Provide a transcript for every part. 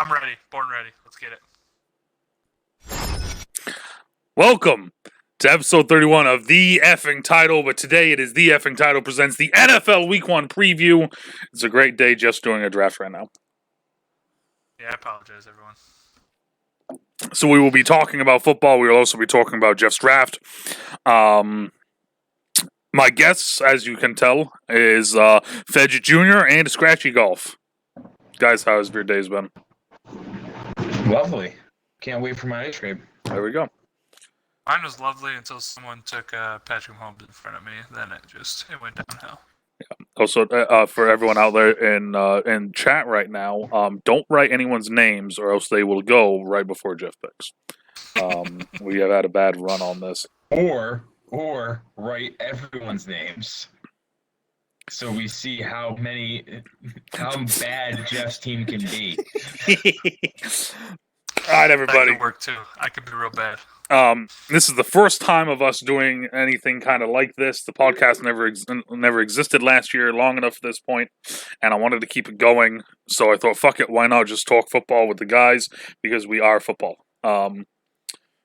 I'm ready. Born ready. Let's get it. Welcome to episode 31 of The Effing Title, but today it is The Effing Title presents the NFL Week 1 preview. It's a great day just doing a draft right now. Yeah, I apologize, everyone. So we will be talking about football. We will also be talking about Jeff's draft. My guess, as you can tell, is FFEJJr and ScratchyGolf. Guys, how has your days been? Lovely. Can't wait for my ice cream. There we go. Mine was lovely until someone took Patrick Mahomes in front of me. Then it went downhill. Also, for everyone out there in chat right now, don't write anyone's names or else they will go right before Jeff picks. We have had a bad run on this. Or write everyone's names, so we see how bad Jeff's team can be. All right, everybody. That could work too. I could be real bad. This is the first time of us doing anything kind of like this. The podcast never existed last year long enough at this point, and I wanted to keep it going. So I thought, fuck it, why not just talk football with the guys, because we are football.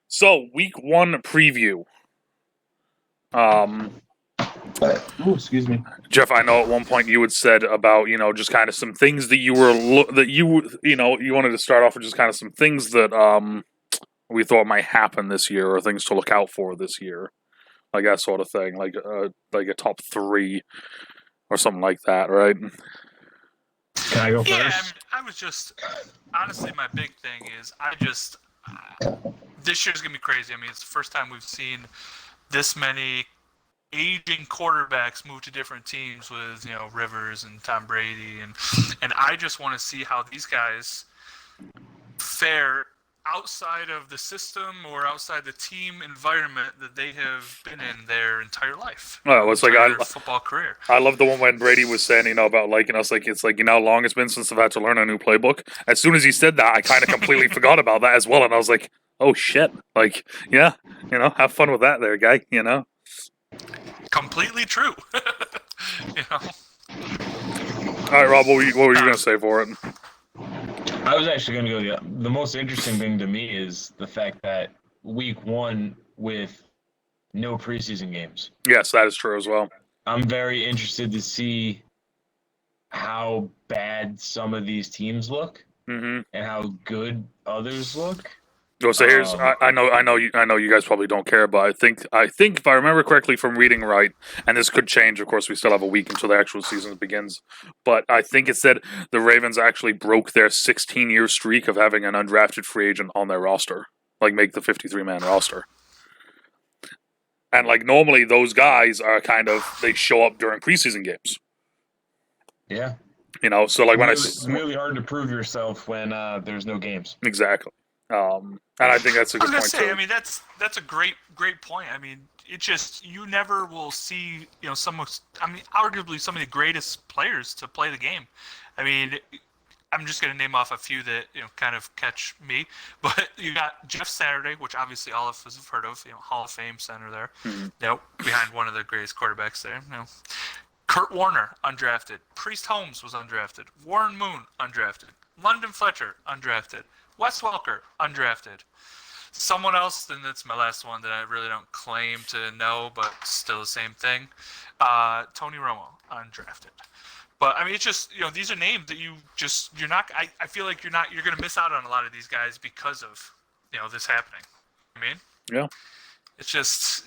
So Week 1 preview. Excuse me, Jeff. I know at one point you had said about just kind of some things that you wanted to start off with, just kind of some things that we thought might happen this year or things to look out for this year, like that sort of thing, like a top 3 or something like that, right? can I go first? Yeah, I was just honestly, my big thing is this year's gonna be crazy. I mean, it's the first time we've seen this many aging quarterbacks move to different teams with Rivers and Tom Brady, and I just want to see how these guys fare outside of the system or outside the team environment that they have been in their entire life. Oh, it's like football career. I love the one when Brady was saying, about liking us, like it's like how long it's been since I've had to learn a new playbook. As soon as he said that, I kind of completely forgot about that as well, and I was like, oh shit, like yeah, have fun with that, there, guy, Completely true. All right, Rob, what were you going to say for it? I was actually going to go. The most interesting thing to me is the fact that Week 1 with no preseason games. Yes, that is true as well. I'm very interested to see how bad some of these teams look and how good others look. Oh, so here's I know you guys probably don't care, but I think if I remember correctly from reading right, and this could change. Of course, we still have a week until the actual season begins. But I think it said the Ravens actually broke their 16-year streak of having an undrafted free agent on their roster, like make the 53-man roster. And like normally those guys are they show up during preseason games. Yeah. So like it's really hard to prove yourself when there's no games. Exactly. And I think that's a good point too. I mean, that's a great point. I mean, it just, you never will see, arguably some of the greatest players to play the game. I mean, I'm just going to name off a few that, kind of catch me. But you got Jeff Saturday, which obviously all of us have heard of, Hall of Fame center there. Behind one of the greatest quarterbacks there. Kurt Warner, undrafted. Priest Holmes was undrafted. Warren Moon, undrafted. London Fletcher, undrafted. Wes Welker, undrafted. Someone else, and that's my last one that I really don't claim to know, but still the same thing. Tony Romo, undrafted. But I mean, it's just these are names that you're not. I feel like you're going to miss out on a lot of these guys because of this happening. I mean, yeah. It's just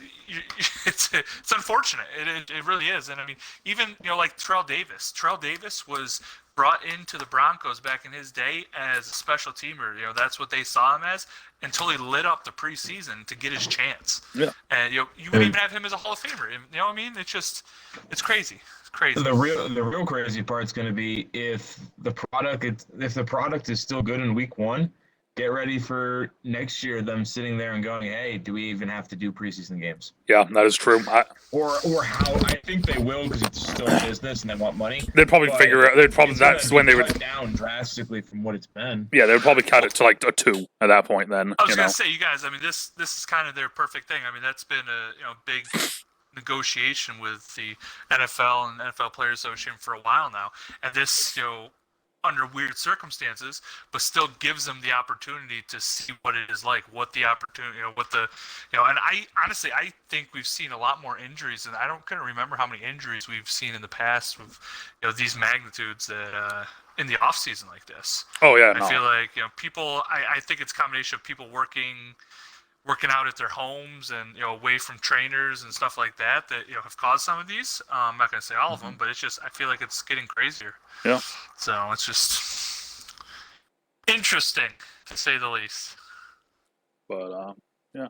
it's unfortunate. It really is. And I mean, even like Terrell Davis. Terrell Davis was brought into the Broncos back in his day as a special teamer. That's what they saw him as until he lit up the preseason to get his chance. Yeah. And you would even have him as a Hall of Famer. You know what I mean? It's crazy. It's crazy. The real crazy part is going to be if the product is still good in Week 1. Get ready for next year, them sitting there and going, hey, do we even have to do preseason games? Yeah, that is true. Or how I think they will, because it's still business and they want money. They'd probably figure out. That's when they would cut down drastically from what it's been. Yeah, they would probably cut it to like a 2 at that point. Then I was going to say, you guys. I mean, this is kind of their perfect thing. I mean, that's been a big negotiation with the NFL and NFL Players Association for a while now, and this under weird circumstances, but still gives them the opportunity to see what it is like, what the opportunity, and I honestly, I think we've seen a lot more injuries, and I couldn't remember how many injuries we've seen in the past with, these magnitudes that, in the off season like this. Oh yeah, I feel like, people, I think it's a combination of people working out at their homes and away from trainers and stuff like that have caused some of these. I'm not gonna say all of them, but it's just I feel like it's getting crazier. Yeah. So it's just interesting to say the least. But yeah.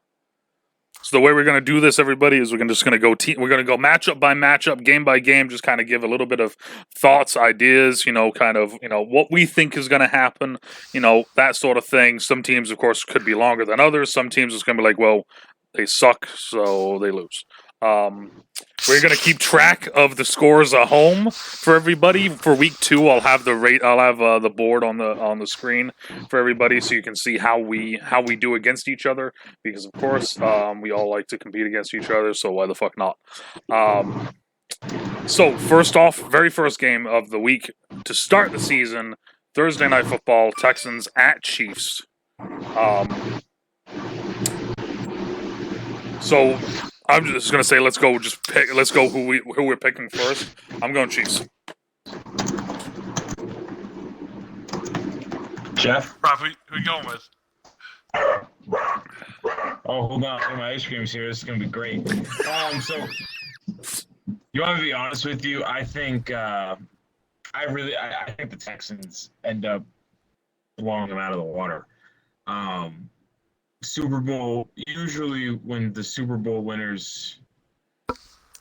So the way we're gonna do this, everybody, is we're gonna go matchup by matchup, game by game, just kind of give a little bit of thoughts, ideas, what we think is gonna happen, that sort of thing. Some teams, of course, could be longer than others. Some teams it's gonna be like, well, they suck, so they lose. We're gonna keep track of the scores at home for everybody. For week 2, I'll have the board on the screen for everybody, so you can see how we do against each other. Because of course, we all like to compete against each other. So why the fuck not? So first off, very first game of the week to start the season, Thursday Night Football, Texans at Chiefs. So I'm just gonna say, let's go who we're picking first. I'm going Chiefs. Jeff? Rob, who you going with? Oh, hold on. My ice cream's here. This is going to be great. So, you want me to be honest with you? I think I think the Texans end up blowing them out of the water. Super Bowl, usually when the Super Bowl winners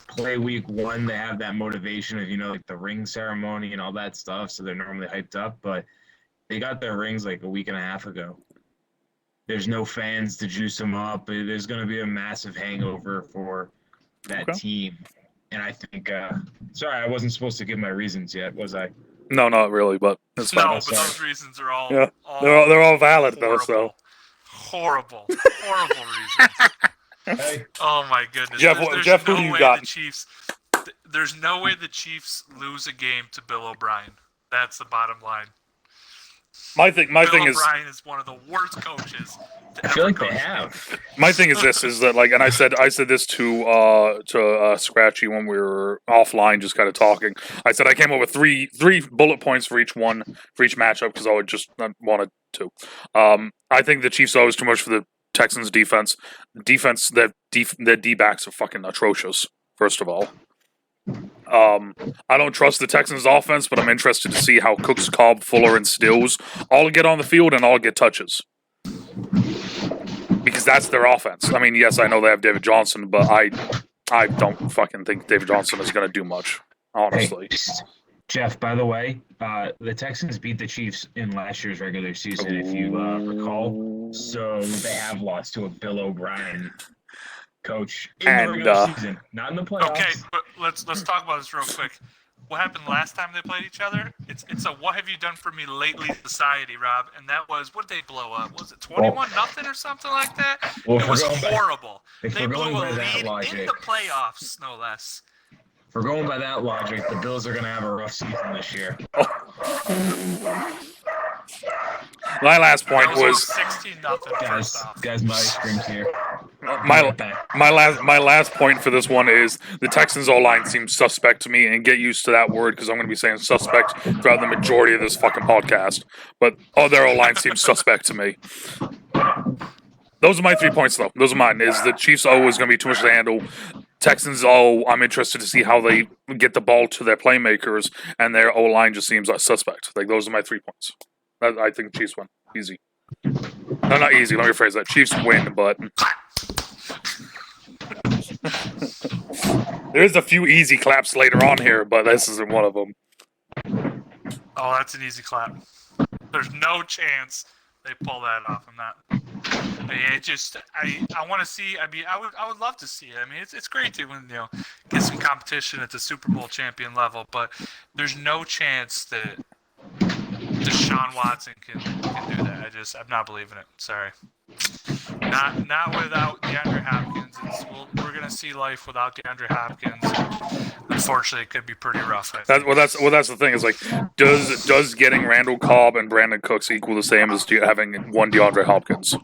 play week 1, they have that motivation of, like the ring ceremony and all that stuff, so they're normally hyped up, but they got their rings like a week and a half ago. There's no fans to juice them up. There's going to be a massive hangover for that team. And I think, sorry, I wasn't supposed to give my reasons yet, was I? No, not really, but it's fine. No, but those reasons are all, they're all valid horrible, though. So horrible reasons. Hey. Oh my goodness, Jeff, who do you got? There's no way the Chiefs lose a game to Bill O'Brien. That's the bottom line. My thing is, Bill O'Brien is one of the worst coaches. I feel like they have. My thing is this: is that and I said this to Scratchy when we were offline, just kind of talking. I said I came up with three bullet points for each matchup because I would just wanted to. I think the Chiefs always too much for the Texans defense. Their D-backs are fucking atrocious. First of all. I don't trust the Texans offense, but I'm interested to see how Cooks, Cobb, Fuller, and Stills all get on the field and all get touches. Because that's their offense. I mean, yes, I know they have David Johnson, but I don't fucking think David Johnson is going to do much, honestly. Hey, Jeff, by the way, the Texans beat the Chiefs in last year's regular season, if you recall. So they have lost to a Bill O'Brien coach in the regular season, not in the playoffs. Okay, but let's talk about this real quick. What happened last time they played each other? It's a "What have you done for me lately" society, Rob, and that was, what did they blow up? Was it 21-0 or something like that? Well, it was horrible. They blew a by lead logic, in the playoffs, no less. If we're going by that logic, the Bills are going to have a rough season this year. My last point was 16-0. Guys, my ice cream's here. My last point for this one is the Texans O-line seems suspect to me, and get used to that word because I'm going to be saying suspect throughout the majority of this fucking podcast. But their O-line seems suspect to me. Those are my 3 points, though. Those are mine. Is the Chiefs O is going to be too much to handle. Texans O, I'm interested to see how they get the ball to their playmakers, and their O-line just seems like suspect. Like, those are my 3 points. I think Chiefs win. Easy. No, not easy. Let me rephrase that. Chiefs win, but there's a few easy claps later on here, but this isn't one of them. Oh, that's an easy clap. There's no chance they pull that off. I'm not. I want to see. I mean, I would love to see it. I mean, it's great to get some competition at the Super Bowl champion level, but there's no chance that Deshaun Watson can do that. I'm not believing it. Sorry. Not without DeAndre Hopkins. We're gonna see life without DeAndre Hopkins. Unfortunately, it could be pretty rough. That's the thing is like, does getting Randall Cobb and Brandon Cooks equal the same as having one DeAndre Hopkins?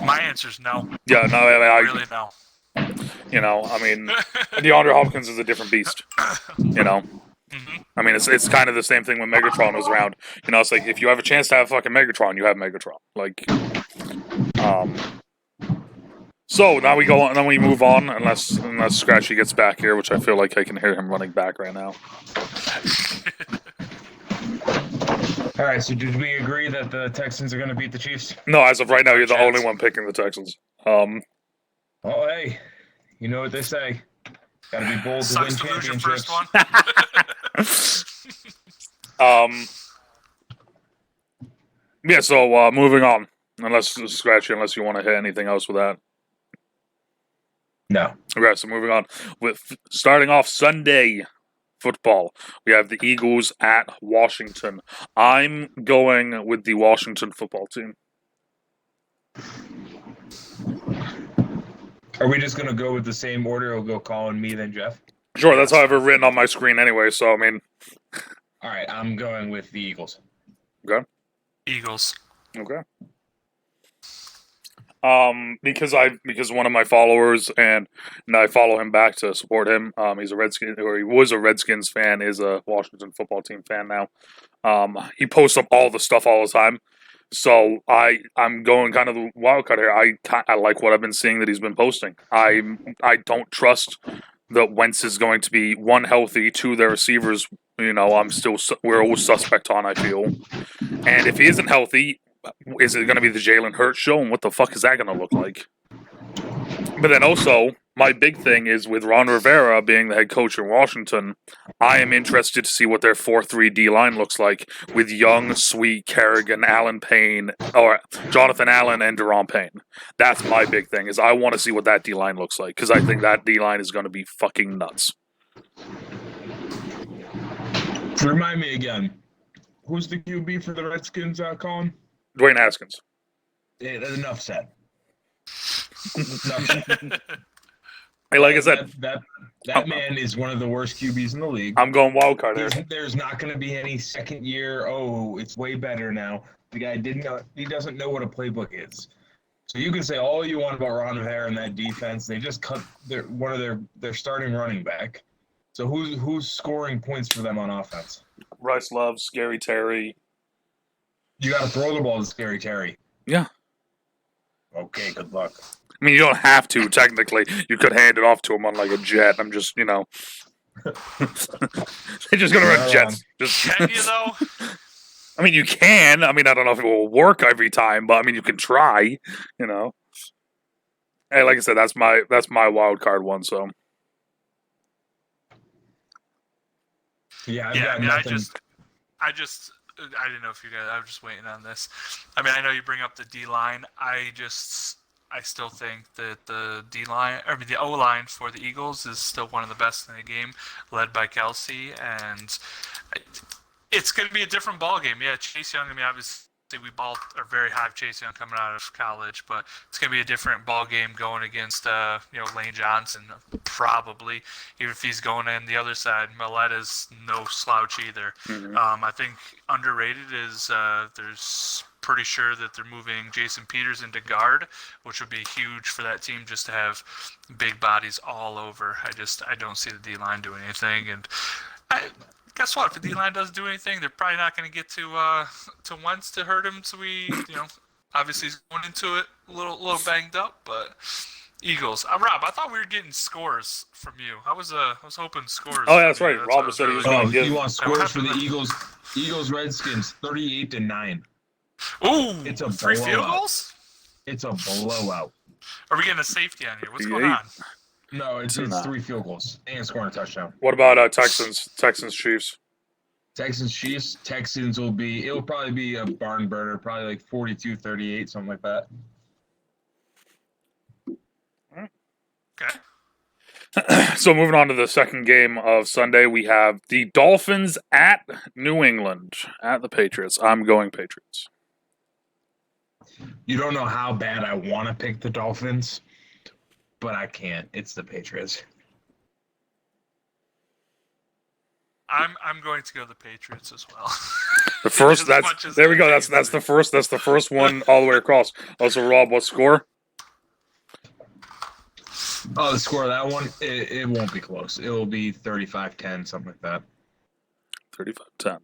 My answer is no. Yeah, no, I Really no. I mean, DeAndre Hopkins is a different beast. Mm-hmm. I mean, it's kind of the same thing when Megatron was around. It's like if you have a chance to have fucking Megatron, you have Megatron. Like, So now we go on. Then we move on, unless Scratchy gets back here, which I feel like I can hear him running back right now. All right. So did we agree that the Texans are going to beat the Chiefs? No, as of right now, you're the only one picking the Texans. Oh, hey, you know what they say. Got to be bold to win Sucks to lose your championships. first one. Yeah. So moving on. Unless Scratchy, unless you want to hit anything else with that. No. Okay, so moving on with starting off Sunday football. We have the Eagles at Washington. I'm going with the Washington football team. Are we just going to go with the same order? We'll go Colin, me, then Jeff? Sure, that's how I have it written on my screen anyway, so I mean. All right, I'm going with the Eagles. Okay. Eagles. Okay. Because one of my followers and I follow him back to support him. He's a Redskins, or he was a Redskins fan, is a Washington football team fan now. He posts up all the stuff all the time. So I'm going kind of the wild card here. I like what I've been seeing that he's been posting. I don't trust that Wentz is going to be, one, healthy, two, their receivers. We're always suspect on, I feel. And if he isn't healthy, is it going to be the Jalen Hurts show? And what the fuck is that going to look like? But then also, my big thing is with Ron Rivera being the head coach in Washington, I am interested to see what their 4-3 D-line looks like with Young, Sweet, Kerrigan, Jonathan Allen, and Deron Payne. That's my big thing, is I want to see what that D-line looks like, because I think that D-line is going to be fucking nuts. Remind me again. Who's the QB for the Redskins, Colin? Dwayne Haskins. Yeah, enough said. Hey, like I said, that man is one of the worst QBs in the league. I'm going wild card here. There's not going to be any second year. Oh, it's way better now. The guy he doesn't know what a playbook is. So you can say all you want about Ron Rivera and that defense. They just cut one of their starting running back. So who's scoring points for them on offense? Rice Love, Scary Terry. You got to throw the ball to Scary Terry. Yeah. Okay, good luck. I mean, you don't have to, technically. You could hand it off to him on, like, a jet. I'm just, They're just going to run jets. Can you, though? I mean, you can. I mean, I don't know if it will work every time, but, I mean, you can try, Hey, like I said, that's my wild card one, so. Yeah, I didn't know if you guys. I was just waiting on this. I mean, I know you bring up the D line. I still think that the the O line for the Eagles is still one of the best in the game, led by Kelsey, and it's going to be a different ball game. Yeah, Chase Young. I mean, obviously we all are very high of Chase Young coming out of college, but it's going to be a different ball game going against Lane Johnson, probably, even if he's going in the other side. Millett is no slouch either. Mm-hmm. I think underrated is there's pretty sure that they're moving Jason Peters into guard, which would be huge for that team just to have big bodies all over. I don't see the D line doing anything, and guess what? If the D-line doesn't do anything, they're probably not going to get to Wentz to hurt him. So obviously he's going into it a little banged up. But Eagles, Rob, I thought we were getting scores from you. I was hoping scores. Oh, yeah, that's right. Rob said he was going to give. You want scores for the Eagles? Eagles Redskins 38-9. Ooh, it's a 3 blowout. Field goals. It's a blowout. Are we getting a safety on here? What's going on? No, it's 3 field goals and scoring a touchdown. What about Texans Chiefs? Texans it'll probably be a barn burner, probably like 42-38, something like that. Okay. So moving on to the second game of Sunday, we have the Dolphins at New England, at the Patriots. I'm going Patriots. You don't know how bad I want to pick the Dolphins, but I can't. It's the Patriots. I'm going to go the Patriots as well. The first, As much as there we go. that That's pains the first one all the way across. Also, Rob, what score? Oh, the score of that one, it won't be close. It will be 35-10, something like that. 35-10.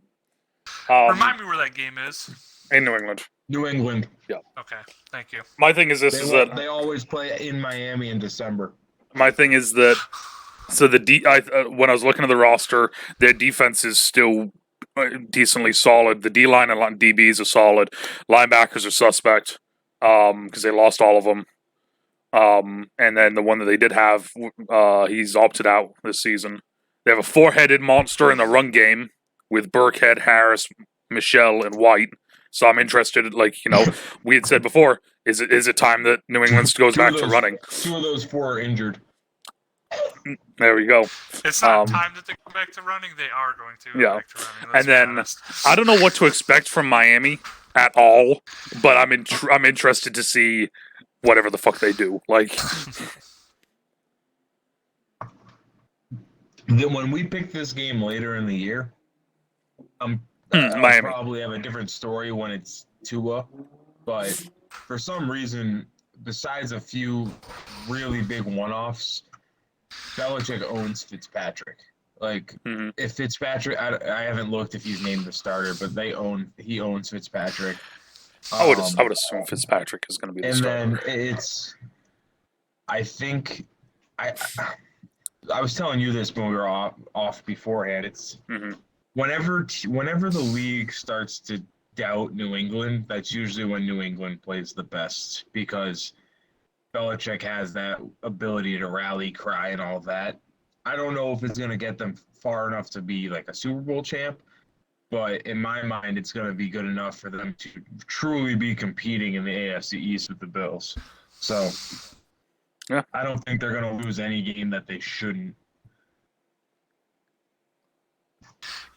Remind me where that game is. In New England. New England. Okay, thank you. My thing is this: They always play in Miami in December. my thing is that so when I was looking at the roster, their defense is still decently solid. The D line and DBs are solid. Linebackers are suspect because they lost all of them. And then the one that they did have, he's opted out this season. They have a four-headed monster in the run game with Burkhead, Harris, Michelle, and White. So I'm interested. Like we had said before, is it time that New England goes back to running? 2 of those 4 are injured. There we go. It's not time that they go back to running. They are going to go back to running. And then I don't know what to expect from Miami at all, but I'm interested to see whatever the fuck they do. Like when we pick this game later in the year, I'll probably have a different story when it's Tua, but for some reason, besides a few really big one-offs, Belichick owns Fitzpatrick. Like, if Fitzpatrick, I haven't looked if he's named the starter, but he owns Fitzpatrick. I would assume Fitzpatrick is going to be the starter. And then I think, I was telling you this when we were off beforehand. It's whenever the league starts to doubt New England, that's usually when New England plays the best because Belichick has that ability to rally cry and all that. I don't know if it's going to get them far enough to be like a Super Bowl champ, but in my mind, it's going to be good enough for them to truly be competing in the AFC East with the Bills. So, yeah, I don't think they're going to lose any game that they shouldn't.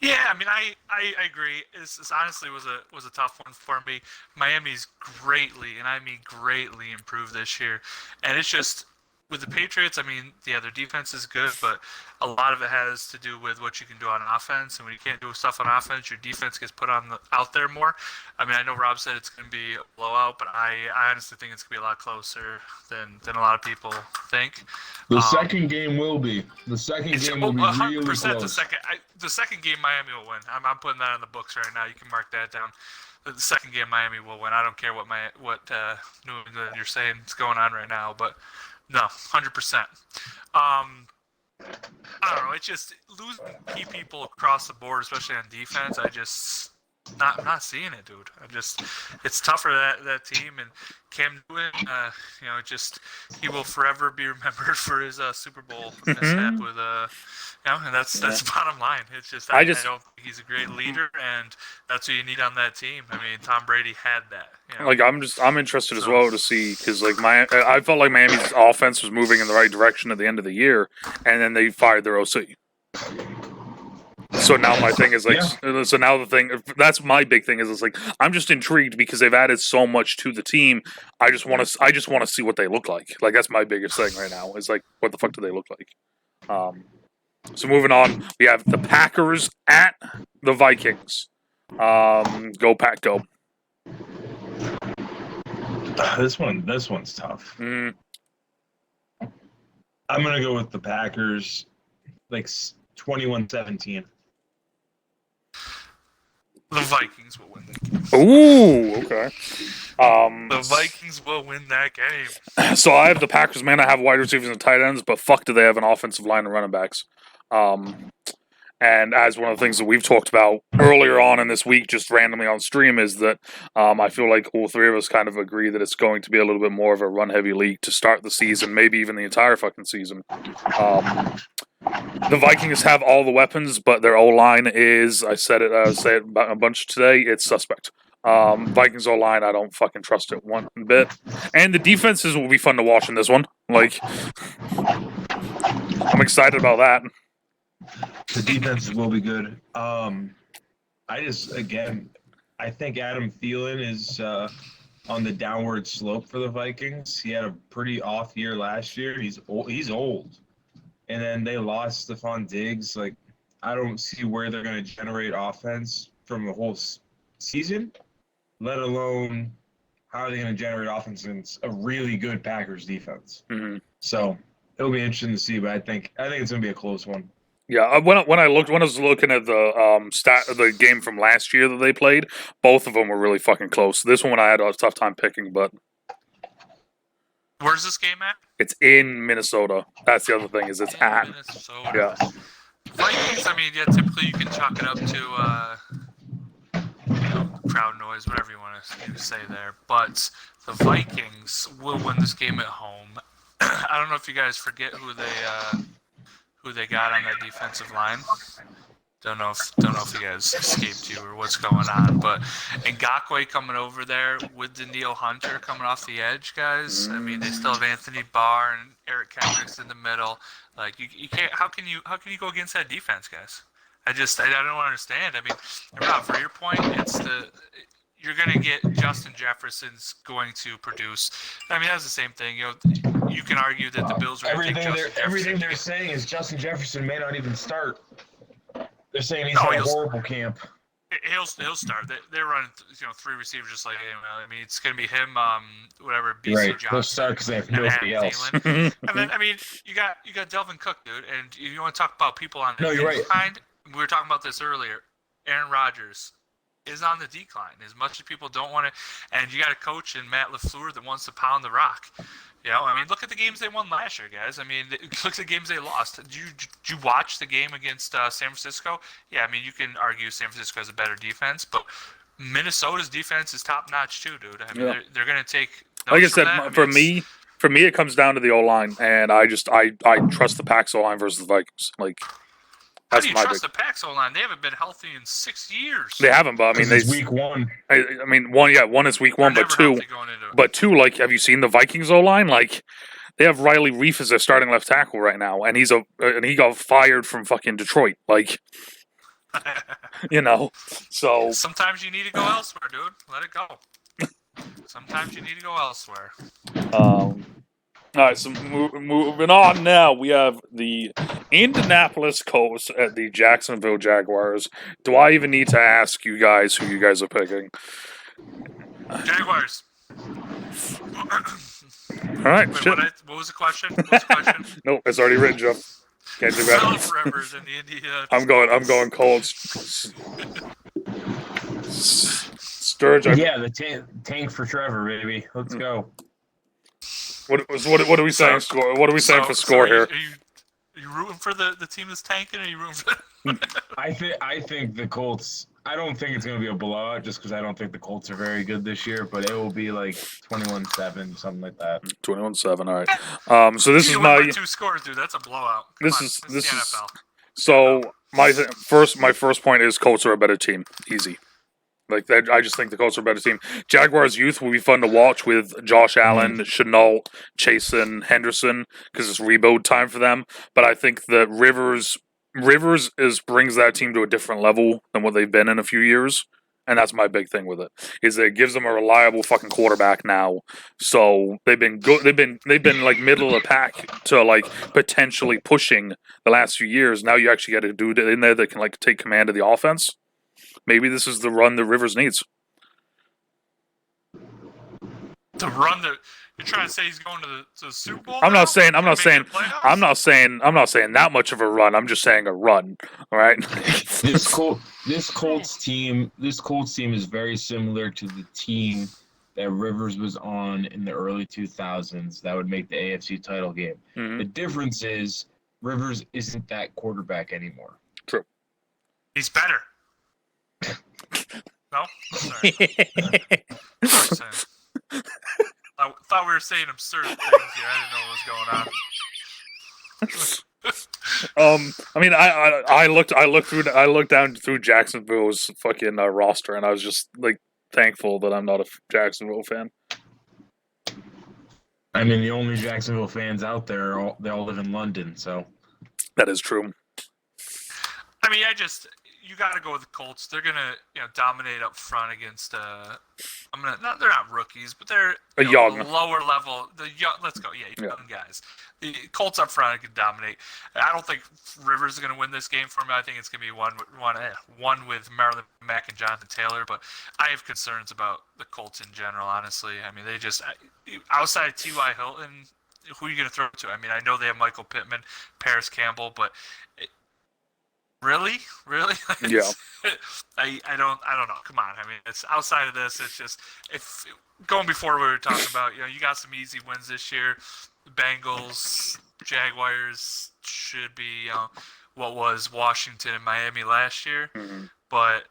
Yeah, I mean, I agree. This honestly was a tough one for me. Miami's greatly, and I mean greatly, improved this year, and it's just with the Patriots. I mean, yeah, their defense is good, but a lot of it has to do with what you can do on offense. And when you can't do stuff on offense, your defense gets put out there more. I mean, I know Rob said it's going to be a blowout, but I honestly think it's going to be a lot closer than a lot of people think. The second game will be. The second game will be really close. The second game Miami will win. I'm putting that on the books right now. You can mark that down. The second game Miami will win. I don't care what New England you're saying is going on right now, but no, 100%. I don't know. It's just losing key people across the board, especially on defense. I'm not seeing it, dude. It's tough for that team. And Cam Newton, he will forever be remembered for his Super Bowl mishap with and that's the bottom line. It's just I don't think he's a great leader, and that's what you need on that team. I mean, Tom Brady had that. Like I'm interested as well to see because I felt like Miami's offense was moving in the right direction at the end of the year, and then they fired their OC. So now my thing is so now the thing that's my big thing is it's like I'm just intrigued because they've added so much to the team. I just want to see what they look like. Like that's my biggest thing right now is like what the fuck do they look like? So moving on, we have the Packers at the Vikings. Go Pack, go. This one's tough. I'm gonna go with the Packers, like 21-17. The Vikings will win that game. Ooh, okay. The Vikings will win that game. So I have the Packers, man. I have wide receivers and tight ends, but fuck do they have an offensive line and running backs. And as one of the things that we've talked about earlier on in this week, just randomly on stream, is that I feel like all three of us kind of agree that it's going to be a little bit more of a run-heavy league to start the season, maybe even the entire fucking season. The Vikings have all the weapons, but their O-line is, I say it a bunch today, it's suspect. Vikings O-line, I don't fucking trust it one bit. And the defenses will be fun to watch in this one. Like, I'm excited about that. The defenses will be good. I think Adam Thielen is on the downward slope for the Vikings. He had a pretty off year last year. He's old, and then they lost Stephon Diggs. Like, I don't see where they're going to generate offense from the whole season, let alone how are they going to generate offense against a really good Packers defense. Mm-hmm. So it'll be interesting to see, but I think it's going to be a close one. Yeah, when I was looking at the game from last year that they played, both of them were really fucking close. This one I had a tough time picking, but Where's this game at? it's in Minnesota. That's the other thing is it's at Minnesota. yeah. Vikings. I mean, yeah, typically you can chalk it up to crowd noise, whatever you want to say there. But the Vikings will win this game at home. I don't know if you guys forget who they got on that defensive line. Don't know if you guys escaped you or what's going on, but Ngakoue coming over there with Daniil Hunter coming off the edge, guys. I mean, they still have Anthony Barr and Eric Kendricks in the middle. Like, you can't. How can you go against that defense, guys? I don't understand. I mean, Rob, for your point, you're going to get Justin Jefferson's going to produce. I mean, that's the same thing. You can argue that the Bills are going to take Justin Jefferson. Everything they're saying is Justin Jefferson may not even start. They're saying he's had a horrible camp. He'll start. They're running three receivers just like him. I mean, it's going to be him, BC right. Johnson. He'll start because they have nobody else. And then I mean, you got Delvin Cook, dude. And if you want to talk about people on the decline, we were talking about this earlier. Aaron Rodgers is on the decline. As much as people don't want to, and you got a coach in Matt LaFleur that wants to pound the rock. I mean, look at the games they won last year, guys. I mean, look at the games they lost. Did you watch the game against San Francisco? Yeah, I mean, you can argue San Francisco has a better defense, but Minnesota's defense is top notch too, dude. I mean, they're going to take. Like I said, for me, it comes down to the O line, and I trust the Pack's O line versus the Vikings. Like, how do you trust the Pack's O-line? They haven't been healthy in 6 years. They haven't, but I mean, it's week one. I mean, one is week one, but two, like, have you seen the Vikings O-line? Like, they have Riley Reef as their starting left tackle right now, and he got fired from fucking Detroit. Like, so sometimes you need to go elsewhere, dude. Let it go. Sometimes you need to go elsewhere. All right, so moving on now, we have the Indianapolis Colts at the Jacksonville Jaguars. Do I even need to ask you guys who you guys are picking? Jaguars. All right. Wait, what was the question? Nope, it's already written, Joe. Can't do that. I'm going Colts. Sturge. Yeah, the tank for Trevor, baby. Let's go. What are we saying? Score. What are we saying for score here? Are you rooting for the team that's tanking, or are you rooting for? I think the Colts. I don't think it's going to be a blowout, just because I don't think the Colts are very good this year. But it will be like 21-7, something like that. 21-7. All right. So this is my 2 scores, dude. That's a blowout. This is so my first point is Colts are a better team. Easy. Like that, I just think the Colts are a better team. Jaguars youth will be fun to watch with Josh Allen, Chenault, Chasen, Henderson, because it's rebuild time for them. But I think that Rivers brings that team to a different level than what they've been in a few years, and that's my big thing with it. Is that it gives them a reliable fucking quarterback now. So they've been good. They've been like middle of the pack to like potentially pushing the last few years. Now you actually got a dude in there that can like take command of the offense. Maybe this is the run that Rivers needs. The run that you're trying to say he's going to the Super Bowl? I'm not saying that much of a run. I'm just saying a run. All right. This Colts team is very similar to the team that Rivers was on in the early 2000s that would make the AFC title game. Mm-hmm. The difference is Rivers isn't that quarterback anymore. True. He's better. No? Sorry. I thought we were saying absurd things here. I didn't know what was going on. I mean, I looked down through Jacksonville's fucking roster, and I was just like thankful that I'm not a Jacksonville fan. I mean, the only Jacksonville fans out there, they all live in London, so that is true. I mean, you got to go with the Colts. They're gonna dominate up front against they're not rookies, but they're young, the lower level. Let's go, young guys. The Colts up front can dominate. I don't think Rivers is gonna win this game for me. I think it's gonna be one with Maryland Mack and Jonathan Taylor. But I have concerns about the Colts in general. Honestly, I mean they just outside T.Y. Hilton. Who are you going to throw to? I mean, I know they have Michael Pittman, Paris Campbell, but really? Yeah. I don't know. Come on. I mean, it's outside of this. It's just if going before we were talking about, you got some easy wins this year. The Bengals, Jaguars should be what was Washington and Miami last year, but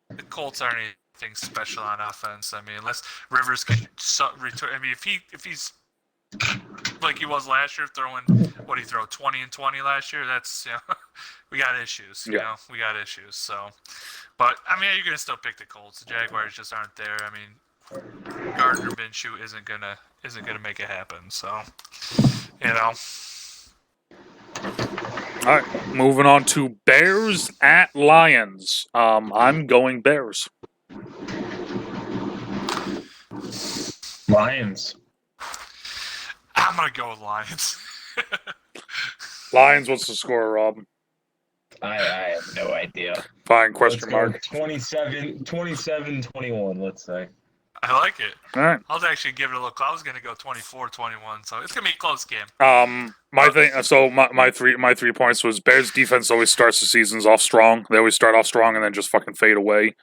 the Colts aren't anything special on offense. I mean, unless Rivers can return. I mean, if he's like he was last year, throwing what he throw 20 and 20 last year. That's we got issues. We got issues. So, but I mean, you're gonna still pick the Colts. The Jaguars just aren't there. I mean, Gardner Minshew isn't gonna make it happen. So, All right, moving on to Bears at Lions. I'm going Bears. Lions. I'm gonna go with Lions. Lions, what's the score, Rob? I have no idea. Fine, question mark. 27-21, let's say. I like it. All right. I'll actually give it a look. I was gonna go 24-21, so it's gonna be a close game. My 3 points was Bears defense always starts the seasons off strong. They always start off strong and then just fucking fade away.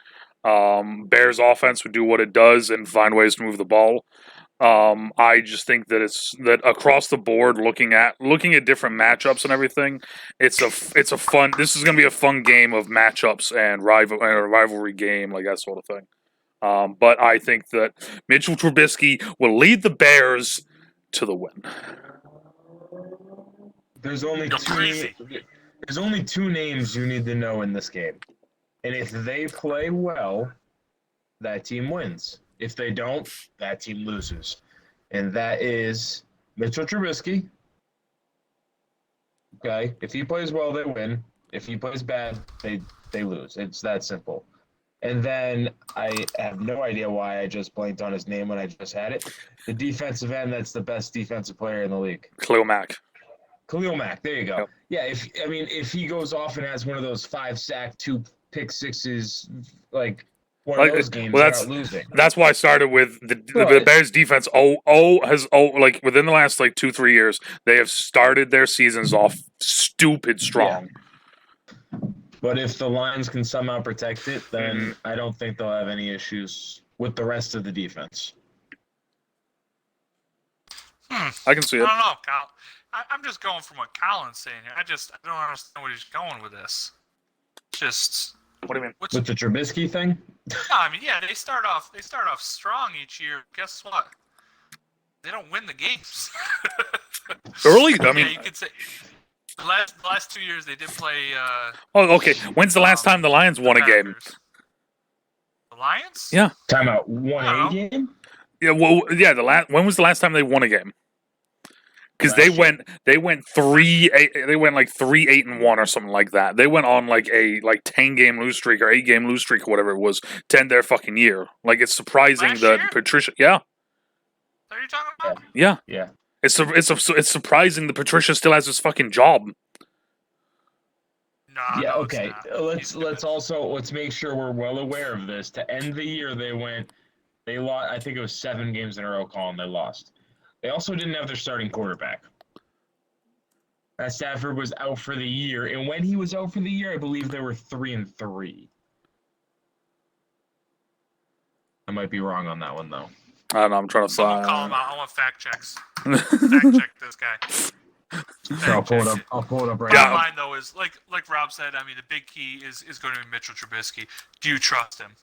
Bears offense would do what it does and find ways to move the ball. I just think that that across the board, looking at different matchups and everything, it's a fun. This is going to be a fun game of matchups and rivalry game, like that sort of thing. But I think that Mitchell Trubisky will lead the Bears to the win. There's only two names you need to know in this game, and if they play well, that team wins. If they don't, that team loses. And that is Mitchell Trubisky. Okay? If he plays well, they win. If he plays bad, they lose. It's that simple. And then I have no idea why I just blanked on his name when I just had it. The defensive end that's the best defensive player in the league. Khalil Mack. There you go. Yep. Yeah, if he goes off and has one of those 5-sack, 2 pick sixes, like one of those games, they're not losing. That's why I started with the Bears defense. Like within the last 2-3 years, they have started their seasons off stupid strong. Yeah. But if the Lions can somehow protect it, then I don't think they'll have any issues with the rest of the defense. I can see it. I don't know, Kyle. I'm just going from what Colin's saying here. I don't understand what he's going with this. Just what do you mean? With the Trubisky thing? No, I mean, yeah, they start off strong each year. Guess what? They don't win the games. Early? I mean, you could say the last 2 years they did play. Okay. When's the last time the Lions won a game? The Lions? Yeah. Timeout. Won a game? Yeah. Well, yeah. When was the last time they won a game? Because they went 3-8. They went 3-8-1 or something like that. They went on a 10-game lose streak or 8-game lose streak or whatever it was to end their fucking year. It's surprising that Patricia. Yeah. Are you talking about? Yeah. Yeah. It's surprising that Patricia still has his fucking job. No, yeah. No, okay. Let's make sure we're well aware of this. To end the year, they lost. I think it was 7 games in a row. Colin, they lost. They also didn't have their starting quarterback. Stafford was out for the year, and when he was out for the year, I believe they were 3-3. I might be wrong on that one, though. I don't know. I'm trying to Someone call him out. I want fact checks. Fact check this guy. Sure, I'll pull it up. Right Bottom now. line, though, is like Rob said. I mean, the big key is going to be Mitchell Trubisky. Do you trust him?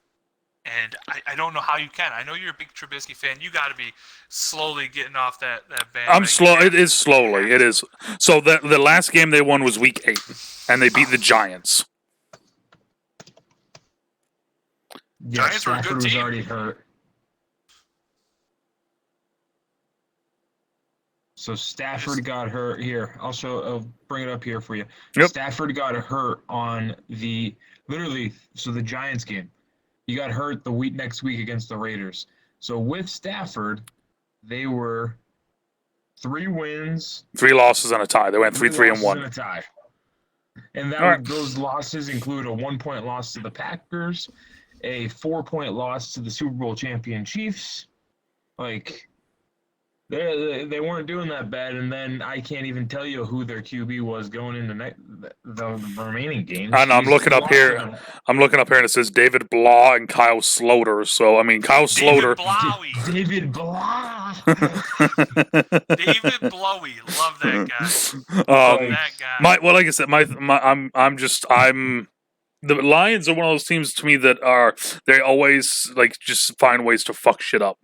And I don't know how you can. I know you're a big Trubisky fan. You got to be slowly getting off that band. I'm slow. It is slowly. It is. So the last game they won was Week 8, and they beat the Giants. Yeah, Giants were a good Stafford was team. already hurt. So Stafford got hurt. Here, I'll bring it up here for you. Yep. Stafford got hurt on the Giants game. He got hurt the next week against the Raiders. So with Stafford, they were 3 wins, 3 losses and a tie. They went 3-3 and 1. and a tie. And those losses include a 1-point loss to the Packers, a 4-point loss to the Super Bowl champion Chiefs. Like, they weren't doing that bad, and then I can't even tell you who their QB was going into the remaining games. And I'm looking up here. I'm looking up here, and it says David Blah and Kyle Sloter. So I mean, Kyle Sloter. David Blah. David Blowy. Love that guy. That guy. Like I said, the Lions are one of those teams to me that they always like just find ways to fuck shit up.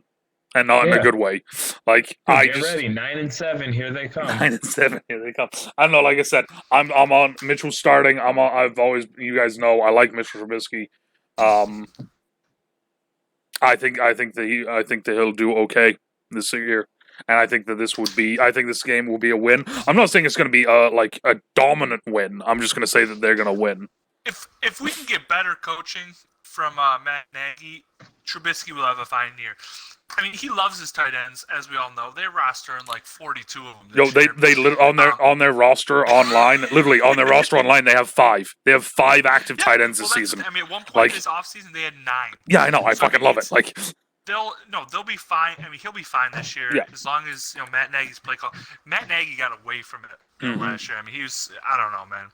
And not in a good way. Like Get ready, 9-7, here they come. 9-7, here they come. I don't know. Like I said, I'm on Mitchell starting. You guys know I like Mitchell Trubisky. I think that he'll do okay this year, and I think that this game will be a win. I'm not saying it's going to be like a dominant win. I'm just going to say that they're going to win. If we can get better coaching from Matt Nagy, Trubisky will have a fine year. I mean, he loves his tight ends, as we all know. They roster in like 42 of them. On their roster online, literally on their roster online, they have 5. They have 5 active tight ends this season. I mean, at one point this offseason, they had 9. Yeah, I know. I fucking love it. Like, they'll be fine. I mean, he'll be fine this year as long as Matt Nagy's play call. Matt Nagy got away from it last year. I mean, I don't know, man.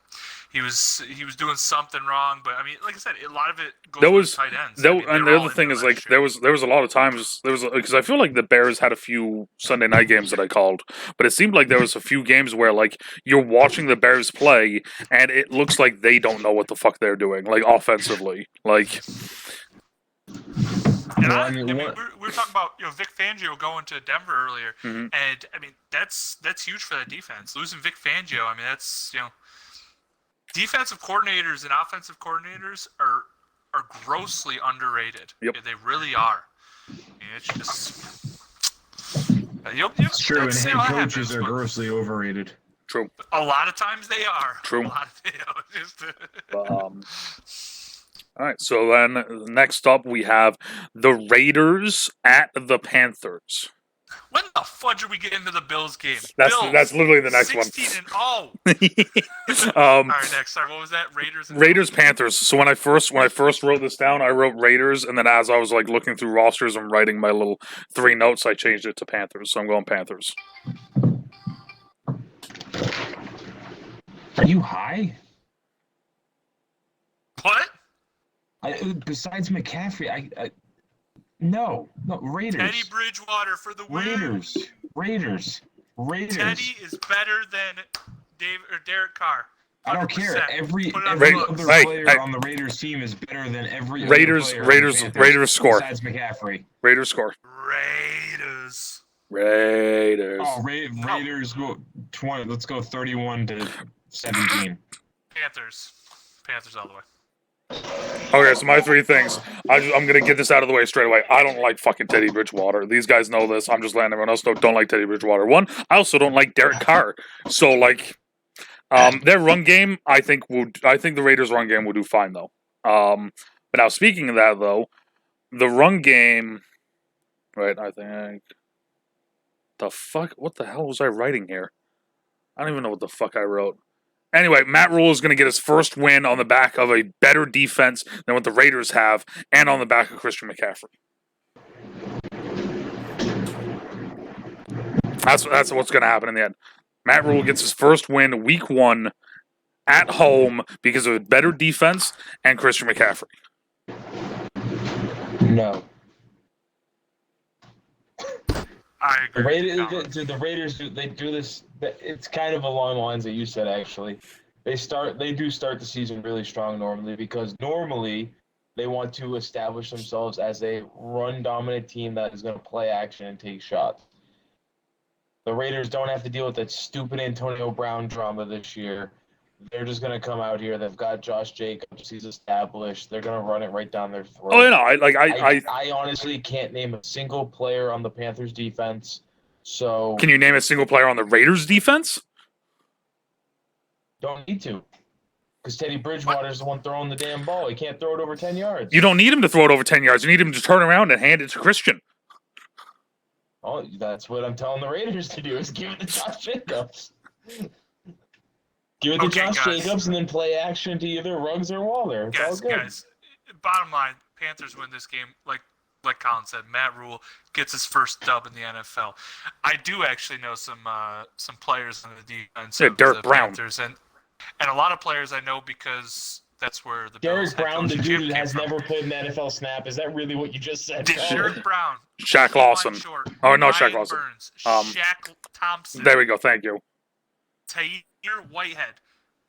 He was doing something wrong, but I mean, like I said, a lot of it goes with tight ends. And the other thing is, like, there was a lot of times because I feel like the Bears had a few Sunday night games that I called, but it seemed like there was a few games where like you're watching the Bears play and it looks like they don't know what the fuck they're doing, like offensively, like. And we were talking about Vic Fangio going to Denver earlier, and I mean that's huge for that defense. Losing Vic Fangio, I mean that's defensive coordinators and offensive coordinators are grossly underrated. Yep. They really are. I mean, it's just it's true, and head coaches are grossly overrated. True. A lot of times they are. True. A lot of, all right, so then next up we have the Raiders at the Panthers. When the fudge are we getting into the Bills game? That's literally the next 16 one. 16-0. All right, next. Sorry, what was that? Raiders Panthers. So when I first wrote this down, I wrote Raiders, and then as I was like looking through rosters and writing my little 3 notes, I changed it to Panthers. So I'm going Panthers. Are you high? What? Besides McCaffrey, no, Raiders. Teddy Bridgewater for the win. Raiders. Teddy is better than Derek Carr. 100%. I don't care. Every other player on the Raiders team is better than every other player. Raiders score. Besides McCaffrey. Raiders score. Raiders. Oh, Raiders go 20. Let's go 31-17. Panthers all the way. Okay, so my 3 things. I'm going to get this out of the way straight away. I don't like fucking Teddy Bridgewater. These guys know this. I'm just letting everyone else know don't like Teddy Bridgewater. 1, I also don't like Derek Carr. So, like, their run game, I think the Raiders' run game will do fine, though. But now, speaking of that, though, the run game, right, I think, what the hell was I writing here? I don't even know what the fuck I wrote. Anyway, Matt Rule is going to get his first win on the back of a better defense than what the Raiders have, and on the back of Christian McCaffrey. That's what's going to happen in the end. Matt Rule gets his first win week 1 at home because of a better defense and Christian McCaffrey. No. I agree. The Raiders do this. It's kind of along the lines that you said. Actually, they do start the season really strong normally because normally they want to establish themselves as a run-dominant team that is going to play action and take shots. The Raiders don't have to deal with that stupid Antonio Brown drama this year. They're just going to come out here. They've got Josh Jacobs. He's established. They're going to run it right down their throat. Oh, you know, I honestly can't name a single player on the Panthers defense. So Can you name a single player on the Raiders defense? don't need to. Because Teddy Bridgewater's the one throwing the damn ball. He can't throw it over 10 yards. You don't need him to throw it over 10 yards. You need him to turn around and hand it to Christian. Oh, that's what I'm telling the Raiders to do, is give it to Josh Jacobs. Give it to Josh Jacobs and then play action to either Ruggs or Waller. It's all good. Guys, bottom line, Panthers win this game. Like Colin said, Matt Rule gets his first dub in the NFL. I do actually know some players on the defense of Derek the Brown. Panthers, and a lot of players I know because that's where the Derek Bills head Brown, the coach dude Jim that came has from. never played an NFL snap. Is that really what you just said? Derek Brown, Shaq Lawson. Short, Oh, no, Ryan Shaq Lawson. Burns, Shaq Thompson. There we go. Thank you. Tahir Whitehead.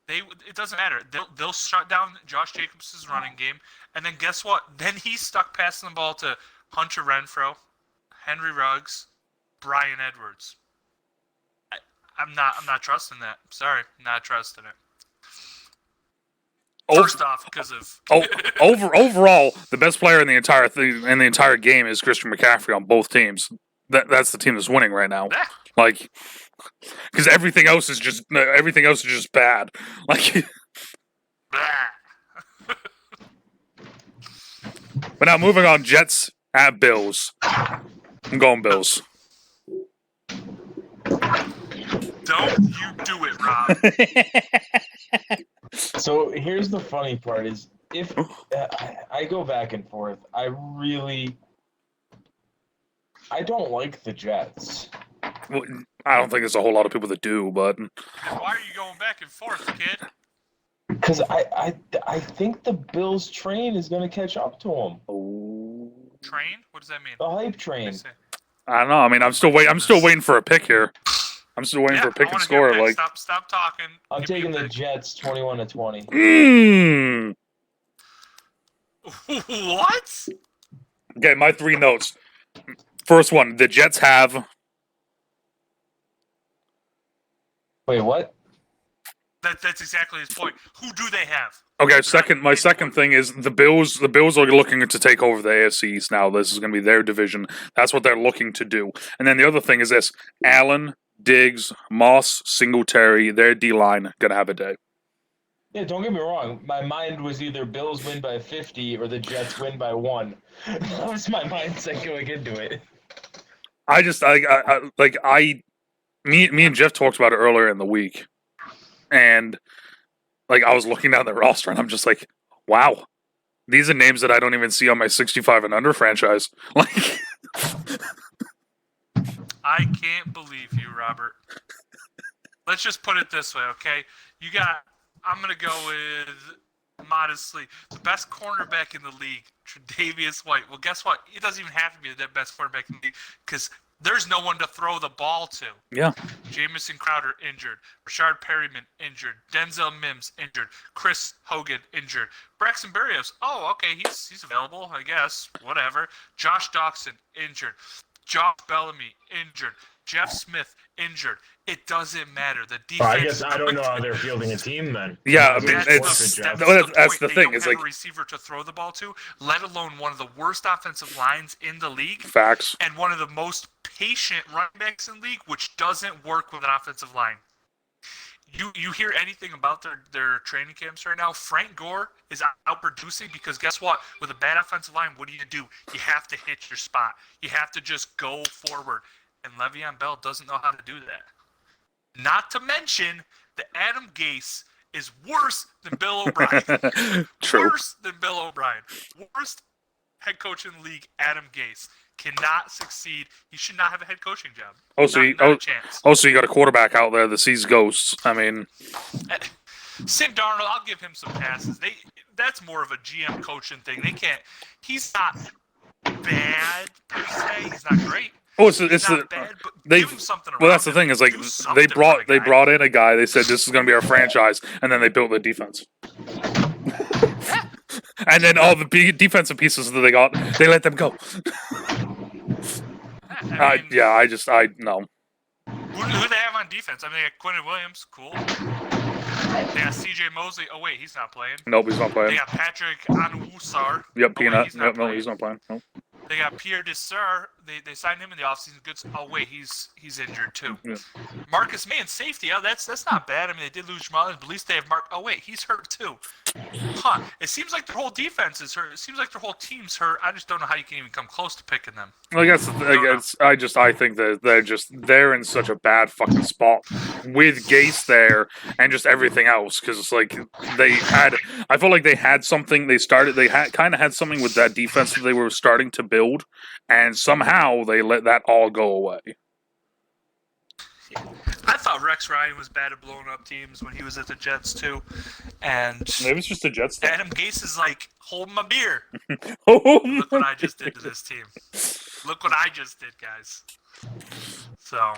It doesn't matter. They'll shut down Josh Jacobs' running game, and then guess what? Then he's stuck passing the ball to Hunter Renfrow, Henry Ruggs, Brian Edwards. I'm not trusting that. Sorry, not trusting it. First off, because of overall, the best player in the entire game is Christian McCaffrey on both teams. That's the team that's winning right now. Yeah. Like, because everything else is just bad. Like, but now moving on, Jets at Bills. I'm going Bills. Don't you do it, Rob. So here's the funny part is, if I go back and forth, I don't like the Jets. Well, I don't think there's a whole lot of people that do, but Why are you going back and forth, kid? Because I think the Bills train is going to catch up to them. Train? What does that mean? The hype train. I don't know. I mean, I'm still waiting for a pick here. I'm still waiting for a pick and score. Like, stop talking. I'm taking the Jets 21-20. What? Okay, my 3 notes. First one, the Jets have. Wait, what? That's exactly his point. Who do they have? Okay, my second thing is the Bills. The Bills are looking to take over the AFC East now. This is going to be their division. That's what they're looking to do. And then the other thing is this: Allen, Diggs, Moss, Singletary, their D-line going to have a day. Yeah, don't get me wrong. My mind was either Bills win by 50 or the Jets win by 1. That was my mindset going into it. Me and Jeff talked about it earlier in the week, and like I was looking down the roster, and I'm just like, wow, these are names that I don't even see on my 65 and under franchise. Like, I can't believe you, Robert. Let's just put it this way, okay? I'm going to go with, modestly, the best cornerback in the league, Tre'Davious White. Well, guess what? It doesn't even have to be the best cornerback in the league because there's no one to throw the ball to. yeah. Jamison Crowder injured. Rashard Perryman injured. Denzel Mims injured. Chris Hogan injured. Braxton Berrios. Oh, okay, he's available, I guess. Whatever. Josh Doxson injured. Josh Bellamy injured. Jeff Smith injured. It doesn't matter. The defense. I guess I don't know how they're fielding a team then. Yeah, I mean, That's the thing. It's like a receiver to throw the ball to, let alone one of the worst offensive lines in the league. Facts. And one of the most patient running backs in the league, which doesn't work with an offensive line. You hear anything about their training camps right now? Frank Gore is out producing because guess what? With a bad offensive line, what do? You have to hit your spot. You have to just go forward. And Le'Veon Bell doesn't know how to do that. Not to mention that Adam Gase is worse than Bill O'Brien. True. Worse than Bill O'Brien. Worst head coach in the league, Adam Gase. Cannot succeed. He should not have a head coaching job. Also, not a chance. Also, you got a quarterback out there that sees ghosts. I mean, Sam Darnold, I'll give him some passes. That's more of a GM coaching thing. They can't. He's not bad per se. He's not great. Oh, Give him something well, that's the thing is like they brought in a guy. They said this is going to be our franchise, and then they built the defense. And then all the defensive pieces that they got, they let them go. I know. Who do they have on defense? I mean, they got Quentin Williams, cool. They got C.J. Mosley. Oh wait, he's not playing. Nope, he's not playing. They got Patrick Anwusar. Yep, Peanut. No, he's not playing. Nope. They got Pierre Desir. they signed him in the offseason. Good. Oh wait, he's injured too. Yeah. Marcus May and safety. Oh, that's not bad. I mean, they did lose Jamal, but at least they have Mark. Oh wait, he's hurt too. Huh? It seems like their whole defense is hurt. It seems like their whole team's hurt. I just don't know how you can even come close to picking them. I think that they're in such a bad fucking spot with Gase there and just everything else, because it's like I felt like they had something. They kind of had something with that defense that they were starting to build, and somehow they let that all go away. I thought Rex Ryan was bad at blowing up teams when he was at the Jets too, and Maybe it's just the Jets. Adam Gase is like, hold my beer. Oh, Look what I just did to this team. Look what I just did, guys. So.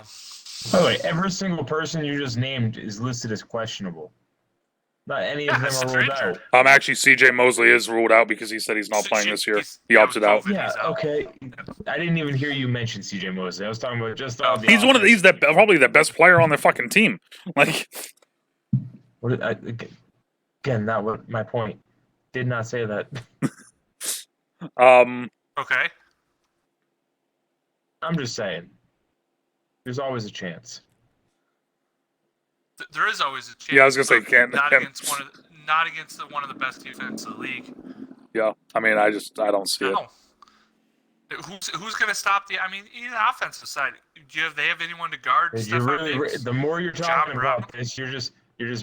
By the way, every single person you just named is listed as questionable. Not any of them are ruled out. Actually, C.J. Mosley is ruled out because he said he's not playing this year. He opted out. Yeah, okay. I didn't even hear you mention C.J. Mosley. I was talking about just all the. He's one of these that probably the best player on their fucking team. Like, again, not what my point. Did not say that. Okay. I'm just saying. There's always a chance. There is always a chance. Yeah, I was gonna say not against one of the best defenses in the league. Yeah, I mean, I don't see it. No. Who's gonna stop the? I mean, even the offensive side. They have anyone to guard? The more you're talking about this, you're just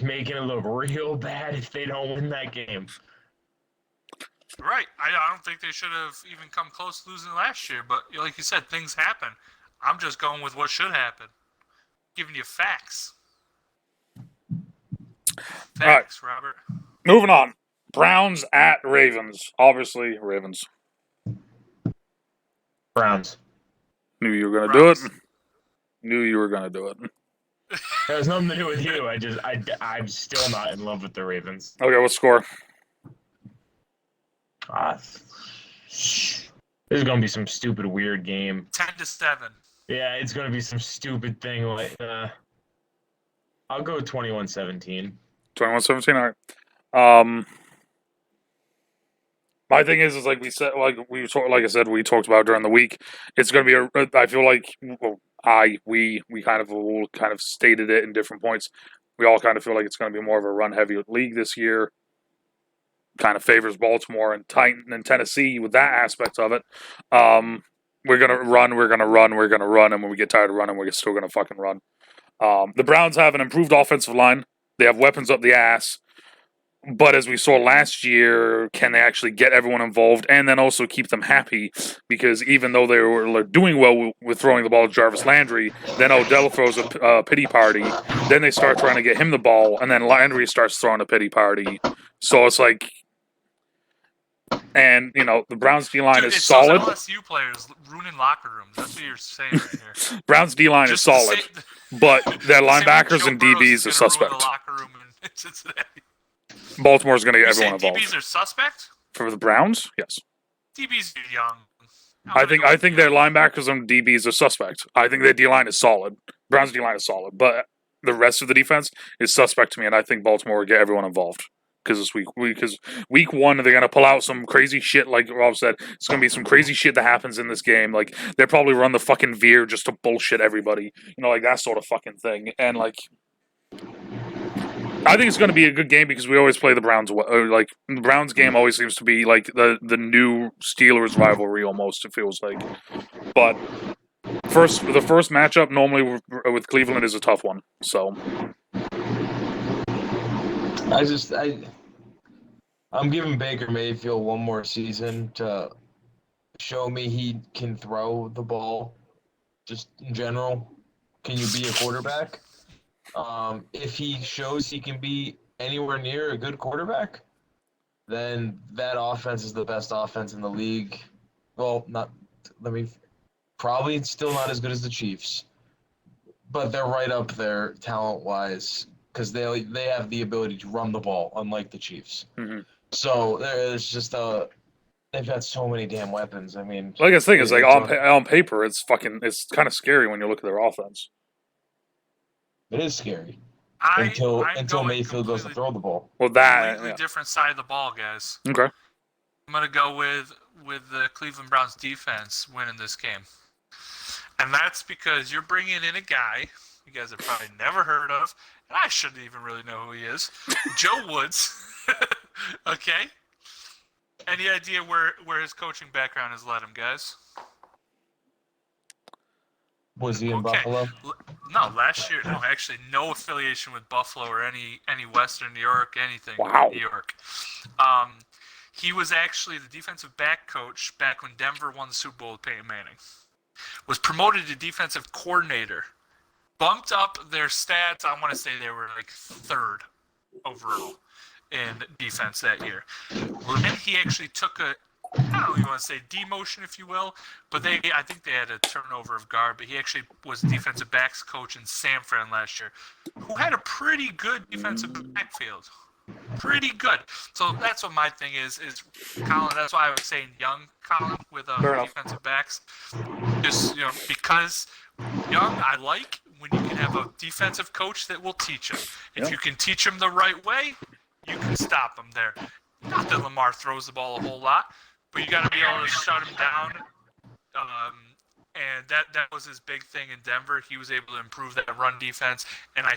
making it look real bad if they don't win that game. Right. I don't think they should have even come close to losing last year. But like you said, things happen. I'm just going with what should happen. Giving you facts. Facts, right. Robert. Moving on. Browns at Ravens. Obviously, Ravens. Browns. Knew you were gonna do it. Knew you were gonna do it. It has nothing to do with you. I'm still not in love with the Ravens. Okay, what score? This is gonna be some stupid, weird game. 10-7. Yeah, it's gonna be some stupid thing. Like, I'll go 21-17. 21-17. All right. My thing is like we said, like I said, we talked about during the week. It's going to be I feel like we kind of all kind of stated it in different points. We all kind of feel like it's going to be more of a run-heavy league this year. Kind of favors Baltimore and Titan and Tennessee with that aspect of it. We're going to run, and when we get tired of running, we're still going to fucking run. The Browns have an improved offensive line. They have weapons up the ass. But as we saw last year, can they actually get everyone involved and then also keep them happy? Because even though they were doing well with throwing the ball to Jarvis Landry, then Odell throws a pity party. Then they start trying to get him the ball, and then Landry starts throwing a pity party. So it's like, and the Browns D line is solid. Those LSU players ruining locker rooms. That's what you're saying right here. Browns D line is solid, but their linebackers and DBs are suspect. The locker room in Cincinnati. Baltimore's going to get everyone involved. DBs are suspect? For the Browns? Yes. DBs are young. I think their linebackers and DBs are suspect. I think their D-line is solid. Browns D-line is solid. But the rest of the defense is suspect to me, and I think Baltimore will get everyone involved. Because week one, they're going to pull out some crazy shit, like Rob said. It's going to be some crazy shit that happens in this game. Like, they'll probably run the fucking veer just to bullshit everybody. Like that sort of fucking thing. And, like, I think it's going to be a good game because we always play the Browns. Like, the Browns game always seems to be, like, the new Steelers rivalry almost, it feels like. But the first matchup normally with Cleveland is a tough one. So I'm giving Baker Mayfield one more season to show me he can throw the ball. Just in general, can you be a quarterback? If he shows he can be anywhere near a good quarterback, then that offense is the best offense in the league. Well, probably still not as good as the Chiefs, but they're right up there talent-wise because they have the ability to run the ball, unlike the Chiefs. Mm-hmm. So there's just they've got so many damn weapons. I mean, like I was thinking, it's like on paper, it's kind of scary when you look at their offense. It is scary until Mayfield goes to throw the ball. Well, completely different side of the ball, guys. Okay. I'm gonna go with the Cleveland Browns defense winning this game. And that's because you're bringing in a guy you guys have probably never heard of, and I shouldn't even really know who he is. Joe Woods. Okay? Any idea where his coaching background has led him, guys? Was he in Okay. Buffalo? No, last year. No, actually, no affiliation with Buffalo or any Western New York, anything. Wow. New York. He was actually the defensive back coach back when Denver won the Super Bowl with Peyton Manning. Was promoted to defensive coordinator. Bumped up their stats. I want to say they were like third overall in defense that year. Then he actually took a, I don't know if you want to say demotion, if you will, but I think they had a turnover of guard, but he actually was defensive backs coach in San Fran last year, who had a pretty good defensive backfield. Pretty good. So that's what my thing is Colin, that's why I was saying young Colin with defensive backs. Just, because young, I like when you can have a defensive coach that will teach him. If you can teach him the right way, you can stop him there. Not that Lamar throws the ball a whole lot, but you got to be able to shut him down. And that was his big thing in Denver. He was able to improve that run defense. And I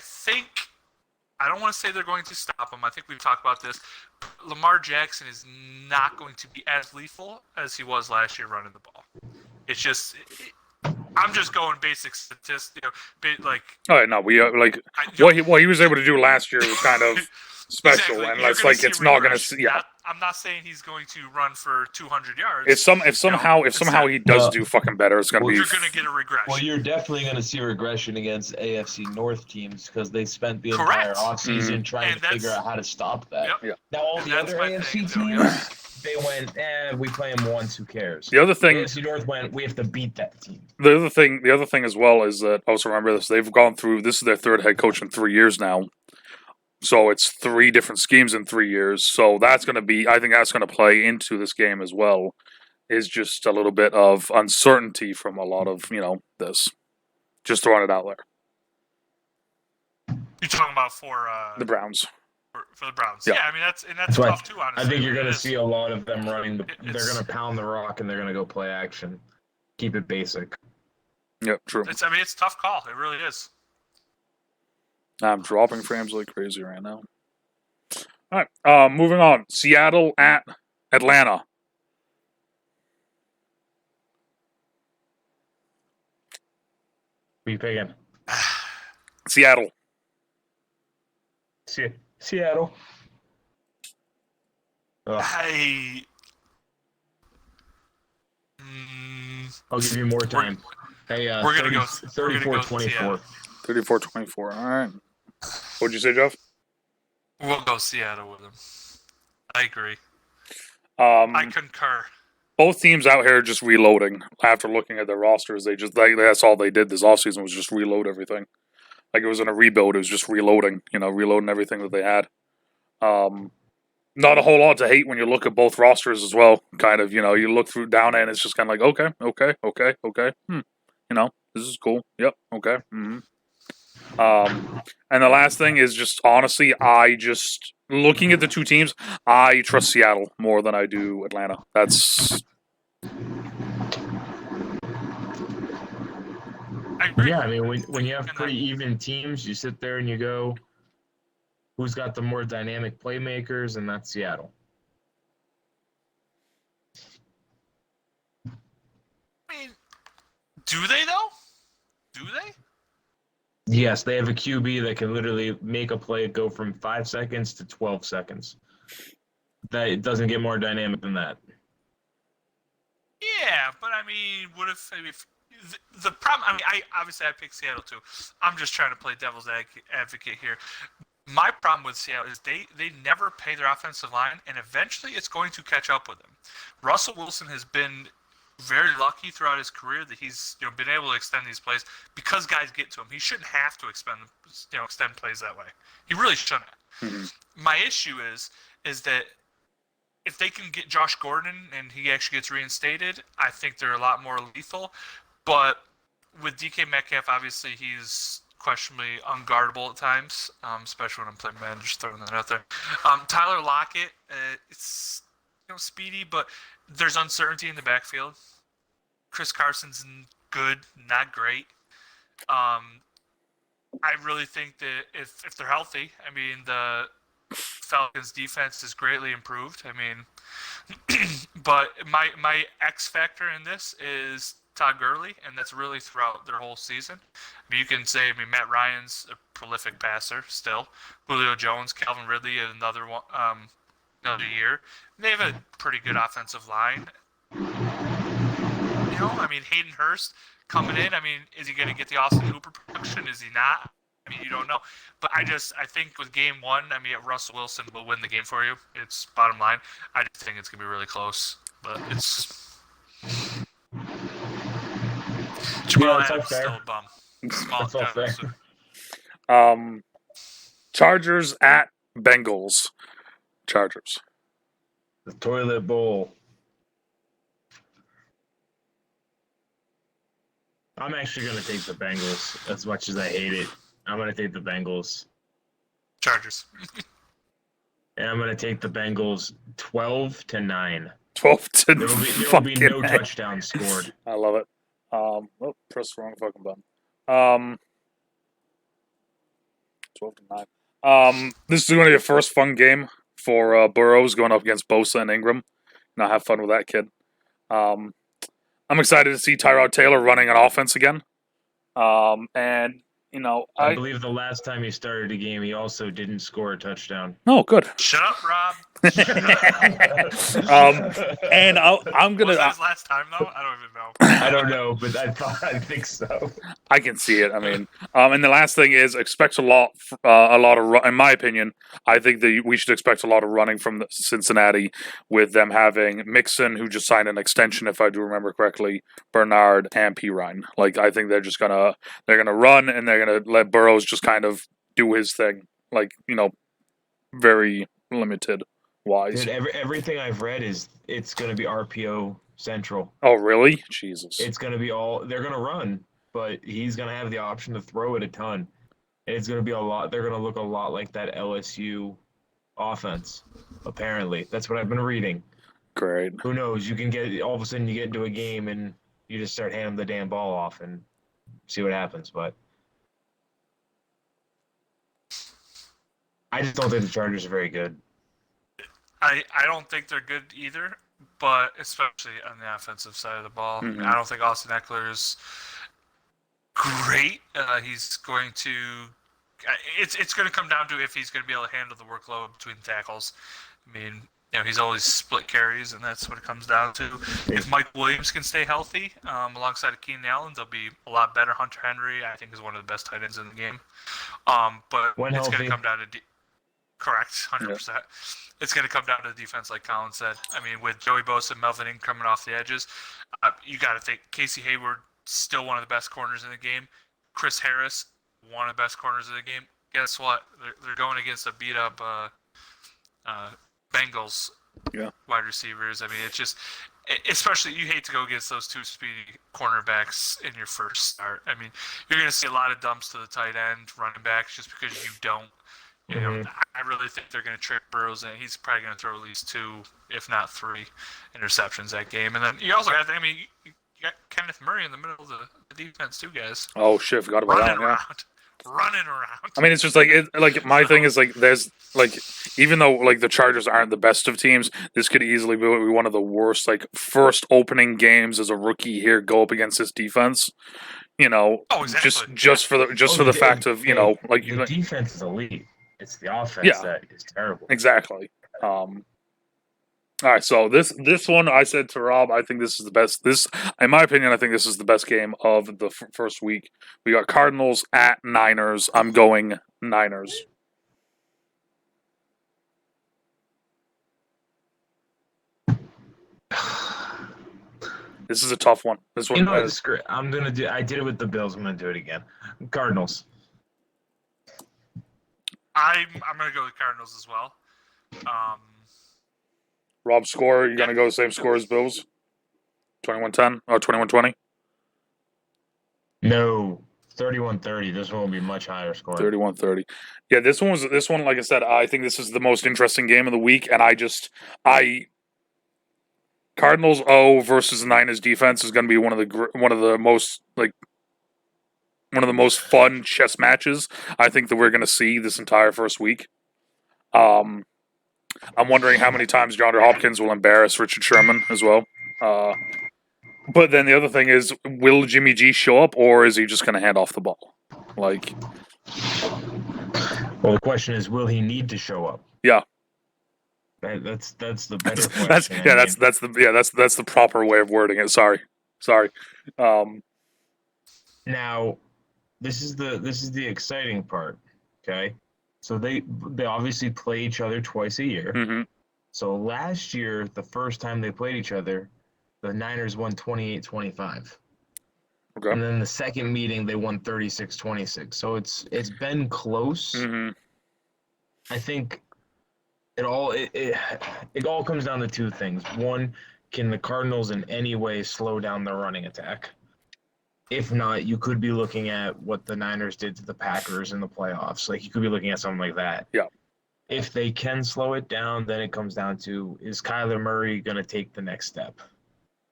don't want to say they're going to stop him. I think we've talked about this. Lamar Jackson is not going to be as lethal as he was last year running the ball. It's just, I'm just going basic statistics. Like, all right, no, we what he was able to do last year was kind of special, exactly. and it's like it's not going to. Yeah, I'm not saying he's going to run for 200 yards. If somehow he does do fucking better, it's going to be. You're going to get a regression. Well, you're definitely going to see regression against AFC North teams because they spent the entire offseason trying to figure out how to stop that. Yep. Yeah. Now all the other AFC teams. They went, we play them once. Who cares? The other thing, AFC North went, we have to beat that team. The other thing as well is that also remember this. They've gone through. This is their third head coach in 3 years now, so it's 3 different schemes in 3 years. So that's going to be. I think that's going to play into this game as well. Is just a little bit of uncertainty from a lot of this. Just throwing it out there. You're talking about for the Browns. For the Browns, yeah. I mean that's tough too. Honestly, I think you're going to see a lot of them running. They're going to pound the rock and they're going to go play action. Keep it basic. Yep, true. It's a tough call. It really is. I'm dropping frames like crazy right now. All right, moving on. Seattle at Atlanta. Who you picking? Seattle. Seattle. I'll give you more time. Hey, we're going to go 34-24. 34-24. All right. What'd you say, Jeff? We'll go Seattle with them. I agree. I concur. Both teams out here just reloading. After looking at their rosters, that's all they did this offseason was just reload everything. Like it was in a rebuild. It was just reloading, reloading everything that they had. Not a whole lot to hate when you look at both rosters as well. Kind of, you look through down and it's just kind of like, okay. This is cool. Yep, okay. Mm-hmm. And the last thing is just, honestly, looking at the two teams, I trust Seattle more than I do Atlanta. That's... Yeah, I mean, when you have pretty even teams, you sit there and you go, who's got the more dynamic playmakers, and that's Seattle. I mean, do they, though? Do they? Yes, they have a QB that can literally make a play go from 5 seconds to 12 seconds. It doesn't get more dynamic than that. Yeah, but I mean, what if the problem? I mean, I picked Seattle too. I'm just trying to play devil's advocate here. My problem with Seattle is they never pay their offensive line, and eventually it's going to catch up with them. Russell Wilson has been very lucky throughout his career that he's been able to extend these plays because guys get to him. He shouldn't have to extend plays that way. He really shouldn't. Mm-hmm. My issue is that if they can get Josh Gordon and he actually gets reinstated, I think they're a lot more lethal. But with DK Metcalf, obviously he's questionably unguardable at times, especially when I'm playing man. Just throwing that out there. Tyler Lockett, it's speedy, but there's uncertainty in the backfield. Chris Carson's good, not great. I really think that if they're healthy, I mean, the Falcons' defense is greatly improved. I mean, but my X factor in this is Todd Gurley, and that's really throughout their whole season. I mean, you can say, I mean, Matt Ryan's a prolific passer still. Julio Jones, Calvin Ridley, another one, another year. They have a pretty good offensive line. You know, I mean, Hayden Hurst coming in. I mean, is he going to get the Austin Hooper production? Is he not? I mean, you don't know. But I think with game one, I mean, Russell Wilson will win the game for you. It's bottom line. I just think it's going to be really close. But it's... Jamal that's all Adams fair. still a bum. Small That's all fair. Chargers at Bengals. Chargers. The toilet bowl. I'm actually going to take the Bengals as much as I hate it. I'm going to take the Bengals. Chargers. And I'm going to take the Bengals 12-9. 12 to There will be fucking no A. touchdowns scored. I love it. Press the wrong fucking button. 12-9. This is going to be a first fun game for Burrows going up against Bosa and Ingram. Now have fun with that kid. I'm excited to see Tyrod Taylor running an offense again. And you know, I believe the last time he started a game, he also didn't score a touchdown. Oh, good. Shut up, Rob. And I'm gonna. Was that his last time though? I don't even know. I don't know, but I think so. I can see it. I mean, and the last thing is expect a lot of. In my opinion, I think that we should expect a lot of running from Cincinnati, with them having Mixon, who just signed an extension, if I do remember correctly, Bernard and Pirine. Like, I think they're gonna run, and they're gonna let Burrows just kind of do his thing. Like, you know, very limited wise. Dude, everything I've read is it's going to be RPO central. Oh, really? Jesus. It's going to be they're going to run, but he's going to have the option to throw it a ton. And it's going to be a lot. They're going to look a lot like that LSU offense, apparently. That's what I've been reading. Great. Who knows? You can all of a sudden you get into a game and you just start handing the damn ball off and see what happens. But I just don't think the Chargers are very good. I don't think they're good either, but especially on the offensive side of the ball. Mm-hmm. I don't think Austin Eckler is great. He's going to. It's going to come down to if he's going to be able to handle the workload between tackles. I mean, you know, he's always split carries, and that's what it comes down to. If Mike Williams can stay healthy, alongside of Keenan Allen, they'll be a lot better. Hunter Henry, I think, is one of the best tight ends in the game. But When it's going healthy. to come down to correct, 100%. Yeah. It's going to come down to the defense, like Colin said. I mean, with Joey Bosa and Melvin Ingram coming off the edges, you got to think Casey Hayward, still one of the best corners in the game. Chris Harris, one of the best corners in the game. Guess what? They're going against a beat-up Bengals wide receivers. I mean, it's just, especially you hate to go against those two speedy cornerbacks in your first start. I mean, you're going to see a lot of dumps to the tight end, running backs, just because you don't. You know, I really think they're going to trick Burrows, and he's probably going to throw at least 2, if not 3, interceptions that game. And then you also got, you got Kenneth Murray in the middle of the defense too, guys. Oh shit, forgot about that. Yeah. Running around. I mean, it's just like my thing is like there's like, even though like the Chargers aren't the best of teams, this could easily be one of the worst like first opening games as a rookie here go up against this defense. You know, exactly. just for the fact of, you know, like the defense is elite. It's the offense that is terrible. Exactly. All right, so this one I said to Rob, I think this is the best. This, in my opinion, I think this is the best game of the first week. We got Cardinals at Niners. I'm going Niners. This is a tough one. This one. You know, I'm gonna do. I did it with the Bills. I'm gonna do it again. Cardinals. I'm going to go with Cardinals as well. Rob, score. You're going to go the same score as Bills? 21-10 or 21-20? No, 31-30. This one will be much higher score. 31-30. Yeah, this one, like I said, I think this is the most interesting game of the week, and Cardinals O versus the Niners defense is going to be one of the most fun chess matches I think that we're going to see this entire first week. I'm wondering how many times DeAndre Hopkins will embarrass Richard Sherman as well. But then the other thing is, will Jimmy G show up, or is he just going to hand off the ball? Like, well, the question is, will he need to show up? Yeah. That's the better question. That's the proper way of wording it. Sorry. Now, this is the exciting part. Okay, so they obviously play each other twice a year. Mm-hmm. So last year, the first time they played each other, the Niners won 28-25. Okay. And then the second meeting, they won 36-26. So it's been close. Mm-hmm. I think it all comes down to two things. One, can the Cardinals in any way slow down their running attack? If not, you could be looking at what the Niners did to the Packers in the playoffs. Like, you could be looking at something like that. Yeah. If they can slow it down, then it comes down to, is Kyler Murray going to take the next step?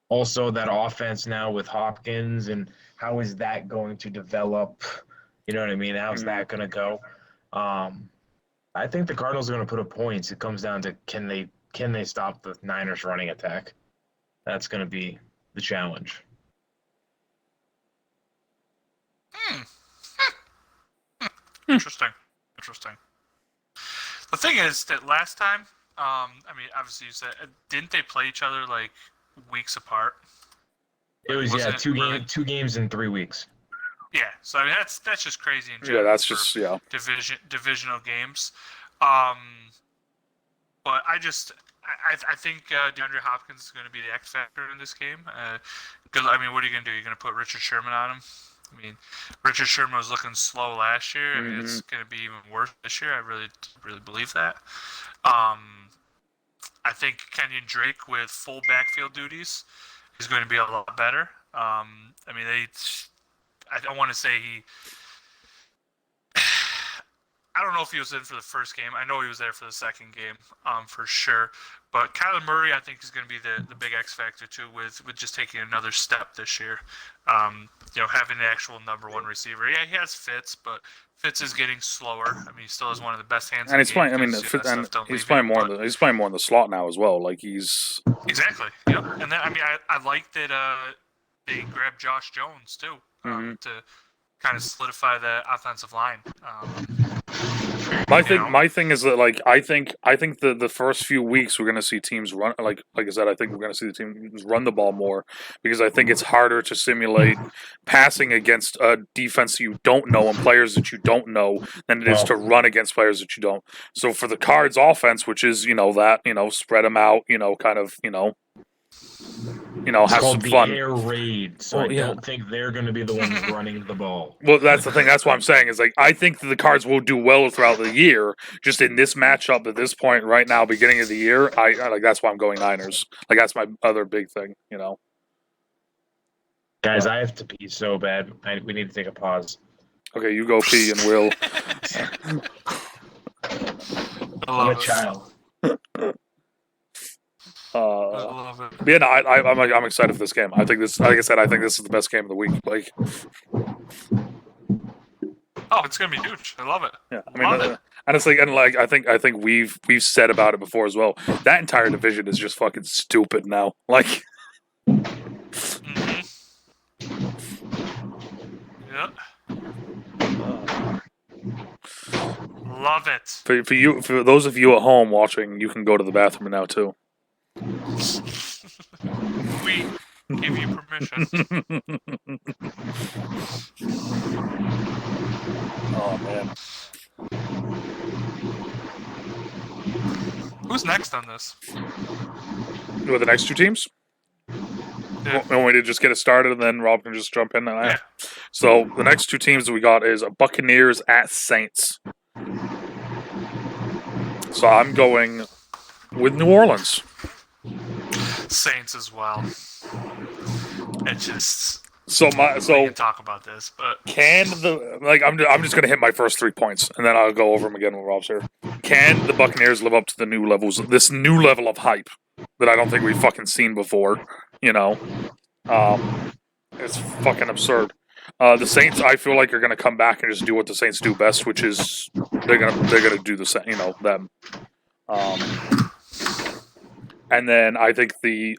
Also, that offense now with Hopkins, and how is that going to develop? You know what I mean? How's that going to go? I think the Cardinals are going to put up points. It comes down to, can they stop the Niners running attack? That's going to be the challenge. Interesting. The thing is that last time, I mean, obviously you said, didn't they play each other like weeks apart? It was two games in 3 weeks. Yeah, so I mean that's just crazy in general. Yeah, that's just divisional games. But I think DeAndre Hopkins is going to be the X factor in this game. Because I mean, what are you going to do? You're going to put Richard Sherman on him? I mean, Richard Sherman was looking slow last year. I mean, it's going to be even worse this year. I really believe that. I think Kenyon Drake with full backfield duties is going to be a lot better. I mean, I don't want to say I don't know if he was in for the first game. I know he was there for the second game, for sure. But Kyler Murray, I think, is going to be the big X factor too, with just taking another step this year. Having the actual number one receiver. Yeah, he has Fitz, but Fitz is getting slower. I mean, he still has one of the best hands. And he's playing. I mean, he's playing more. He's playing more in the slot now as well. Like, he's exactly. Yep. And then I like that they grabbed Josh Jones too to kind of solidify the offensive line. My thing is that, like, I think the first few weeks we're going to see teams run, like I said, I think we're going to see the teams run the ball more, because I think it's harder to simulate passing against a defense you don't know and players that you don't know than it is to run against players that you don't. So for the Cards offense, which is, spread them out, have some fun. Air raid, so I don't think they're going to be the ones running the ball. Well, that's the thing. That's what I'm saying. Is, like, I think that the Cards will do well throughout the year. Just in this matchup at this point right now, beginning of the year, I like, that's why I'm going Niners. Like, that's my other big thing. Guys, I have to pee so bad. We need to take a pause. Okay, you go pee, and we'll. I'm a child. I love it. Yeah, no, I'm excited for this game. I think this, like I said, I think this is the best game of the week. Like, it's gonna be huge. I love it. Yeah, I mean, and it's like, I think we've said about it before as well. That entire division is just fucking stupid now. Like, Yeah. Love it. For those of you at home watching, you can go to the bathroom now too. We give you permission. Oh man. Who's next on this? Who are the next two teams? Yeah. Want me to just get it started, and then Rob can just jump in? Yeah. So the next two teams that we got is Buccaneers at Saints. So I'm going with New Orleans. Saints as well. It just we can talk about this, but I'm just gonna hit my first 3 points, and then I'll go over them again when Rob's here. Can the Buccaneers live up to this new level of hype that I don't think we've fucking seen before. You know, it's fucking absurd. The Saints, I feel like, are gonna come back and just do what the Saints do best, which is they're gonna do the same. You know, them. And then I think the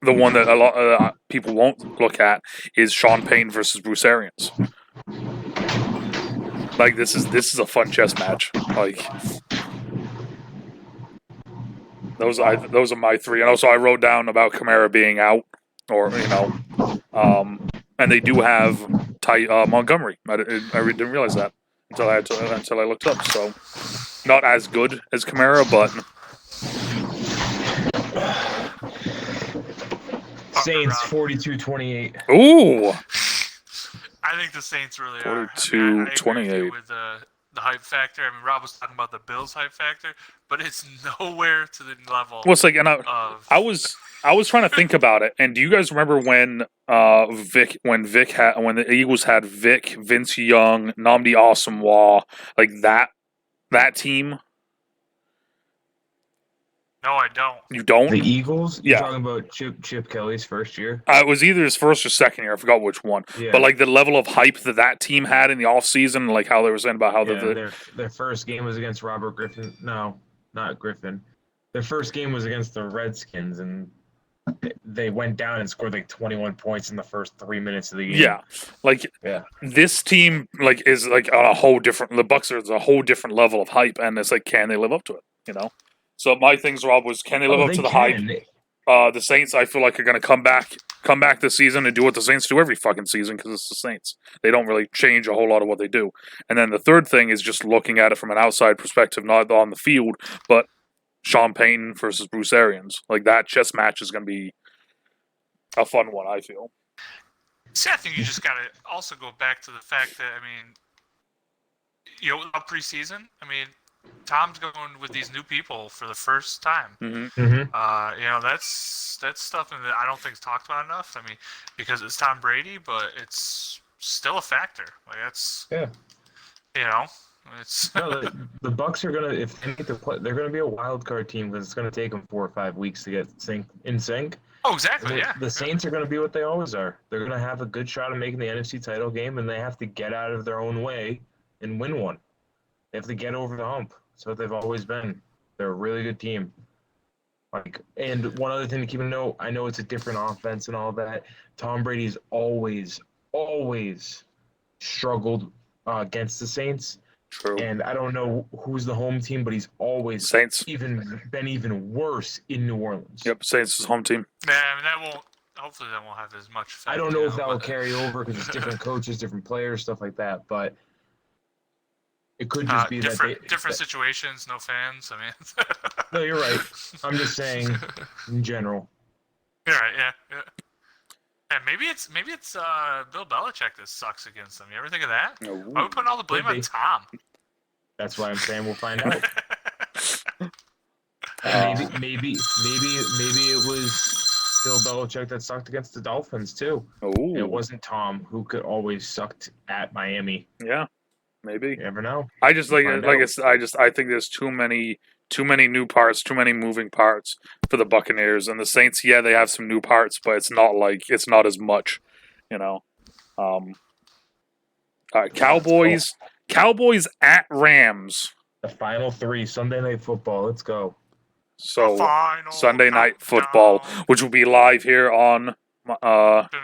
one that a lot of people won't look at is Sean Payton versus Bruce Arians. Like this is a fun chess match. Like those are my three. And also I wrote down about Kamara being out, or and they do have Montgomery. I didn't realize that until I looked up. So not as good as Kamara, but Saints 42-28. ooh. I think the Saints really are. 42-28. With the hype factor. I mean, Rob was talking about the Bills hype factor, but it's nowhere to the level. Well, it's like, and I was trying to think about it. And do you guys remember when when the Eagles had Vic, Vince Young, Nnamdi Asomugha, like that team? No, I don't. You don't? The Eagles? Yeah. You're talking about Chip Kelly's first year? It was either his first or second year. I forgot which one. Yeah. But like the level of hype that team had in the offseason, like how they were saying about how their first game was against Robert Griffin. No, not Griffin. Their first game was against the Redskins, and they went down and scored like 21 points in the first 3 minutes of the game. Yeah, like this team like is like on a whole different. The Bucs are a whole different level of hype, and it's like, can they live up to it? You know. So my things, Rob, was can they live up to the hype? The Saints, I feel like, are going to come back this season and do what the Saints do every fucking season because it's the Saints. They don't really change a whole lot of what they do. And then the third thing is just looking at it from an outside perspective, not on the field, but Sean Payton versus Bruce Arians. Like that chess match is going to be a fun one, I feel. See, I think you just got to also go back to the fact that, I mean, without preseason, I mean, Tom's going with these new people for the first time. That's stuff that I don't think is talked about enough. I mean, because it's Tom Brady, but it's still a factor. Like it's it's no, the Bucs are gonna, if they make the play, they're gonna be a wild card team because it's gonna take them 4 or 5 weeks to get in sync. Oh, exactly. The Saints are gonna be what they always are. They're gonna have a good shot of making the NFC title game, and they have to get out of their own way and win one. They have to get over the hump. That's what they've always been. They're a really good team. And one other thing to keep in note, I know it's a different offense and all that. Tom Brady's always struggled against the Saints. True. And I don't know who's the home team, but he's always Saints. been even worse in New Orleans. Yep, Saints is home team. Yeah, I mean, hopefully that won't have as much effect. I don't know if that will carry over because it's different coaches, different players, stuff like that. But it could just be different situations, no fans. I mean, no, you're right. I'm just saying in general. You're right. Yeah. And maybe it's Bill Belichick that sucks against them. You ever think of that? No. Why are we putting all the blame on Tom? That's why I'm saying we'll find out. Maybe it was Bill Belichick that sucked against the Dolphins too. Oh. It wasn't Tom, who could always sucked at Miami. Yeah. Maybe. You never know. I just I think there's too many new parts, too many moving parts for the Buccaneers and the Saints. Yeah, they have some new parts, but it's not as much, All right, Cowboys at Rams. The final 3 Sunday Night Football. Let's go. So Sunday Night Football, which will be live here on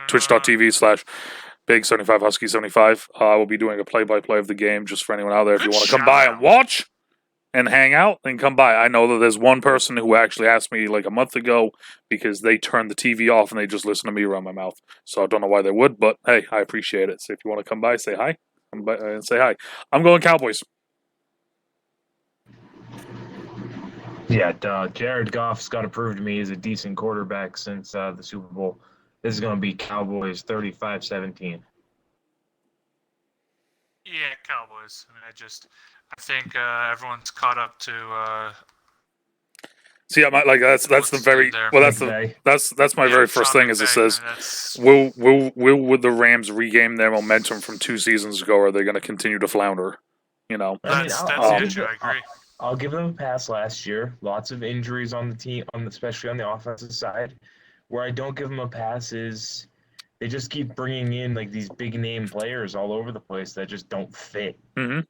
twitch.tv/Big75 Husky 75. We'll be doing a play-by-play of the game just for anyone out there. If you want to come by and watch and hang out, then come by. I know that there's one person who actually asked me like a month ago because they turned the TV off and they just listen to me run my mouth. So I don't know why they would, but hey, I appreciate it. So if you want to come by, say hi. Come by and say hi. I'm going Cowboys. Yeah, Jared Goff's got to prove to me he's a decent quarterback since the Super Bowl. This is going to be Cowboys 35-17. Yeah, Cowboys. I mean, I think everyone's caught up to. See, I might like that's the very well. That's my very first thing. Is it says, will the Rams regain their momentum from 2 seasons ago? Or are they going to continue to flounder? That's the issue. I agree. I'll give them a pass last year. Lots of injuries on the team, especially on the offensive side. Where I don't give them a pass is they just keep bringing in like these big name players all over the place that just don't fit. Mm-hmm.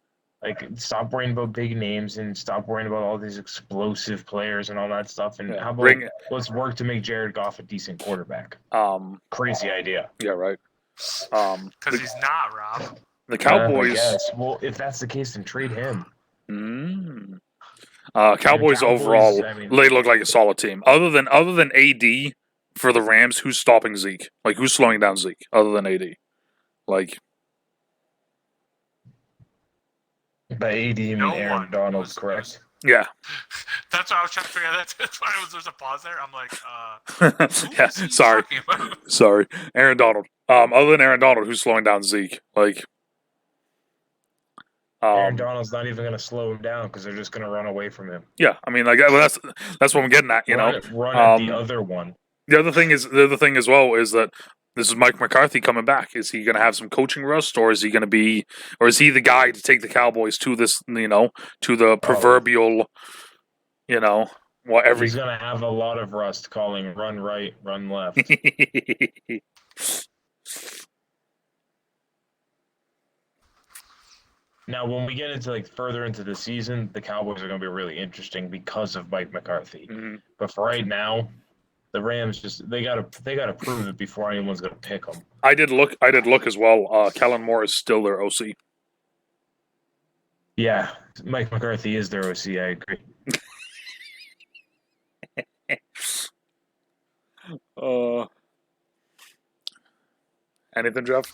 Like, stop worrying about big names and stop worrying about all these explosive players and all that stuff. And Yeah. how about Bring let's work to make Jared Goff a decent quarterback? Crazy idea. Yeah, right. Because he's not, Rob. The I Cowboys. guess. Well, if that's the case, then trade him. Cowboys overall, I mean, they look like a solid team. Other than AD for the Rams, who's stopping Zeke? Like, who's slowing down Zeke other than AD? Like, by AD, you mean No Aaron one. Donald, correct? yeah. That's what I was trying to figure out. That's why there's a pause there. I'm like, who Yeah, is he sorry. talking about? Sorry. Aaron Donald. Other than Aaron Donald, who's slowing down Zeke? Like, Aaron Donald's not even going to slow him down because they're just going to run away from him. yeah, I mean, like, well, that's what I'm getting at, you know. Run at the other one. The other thing as well is that this is Mike McCarthy coming back. Is he going to have some coaching rust, or is he going to be, or is he the guy to take the Cowboys to this, you know, to the proverbial, you know, He's going to have a lot of rust calling run right, run left. Now, when we get into like further into the season, the Cowboys are going to be really interesting because of Mike McCarthy. Mhm. But for right now, the Rams they gotta prove it before anyone's going to pick them. I did look as well. Kellen Moore is still their OC. Yeah, Mike McCarthy is their OC. I agree. Anything, Jeff?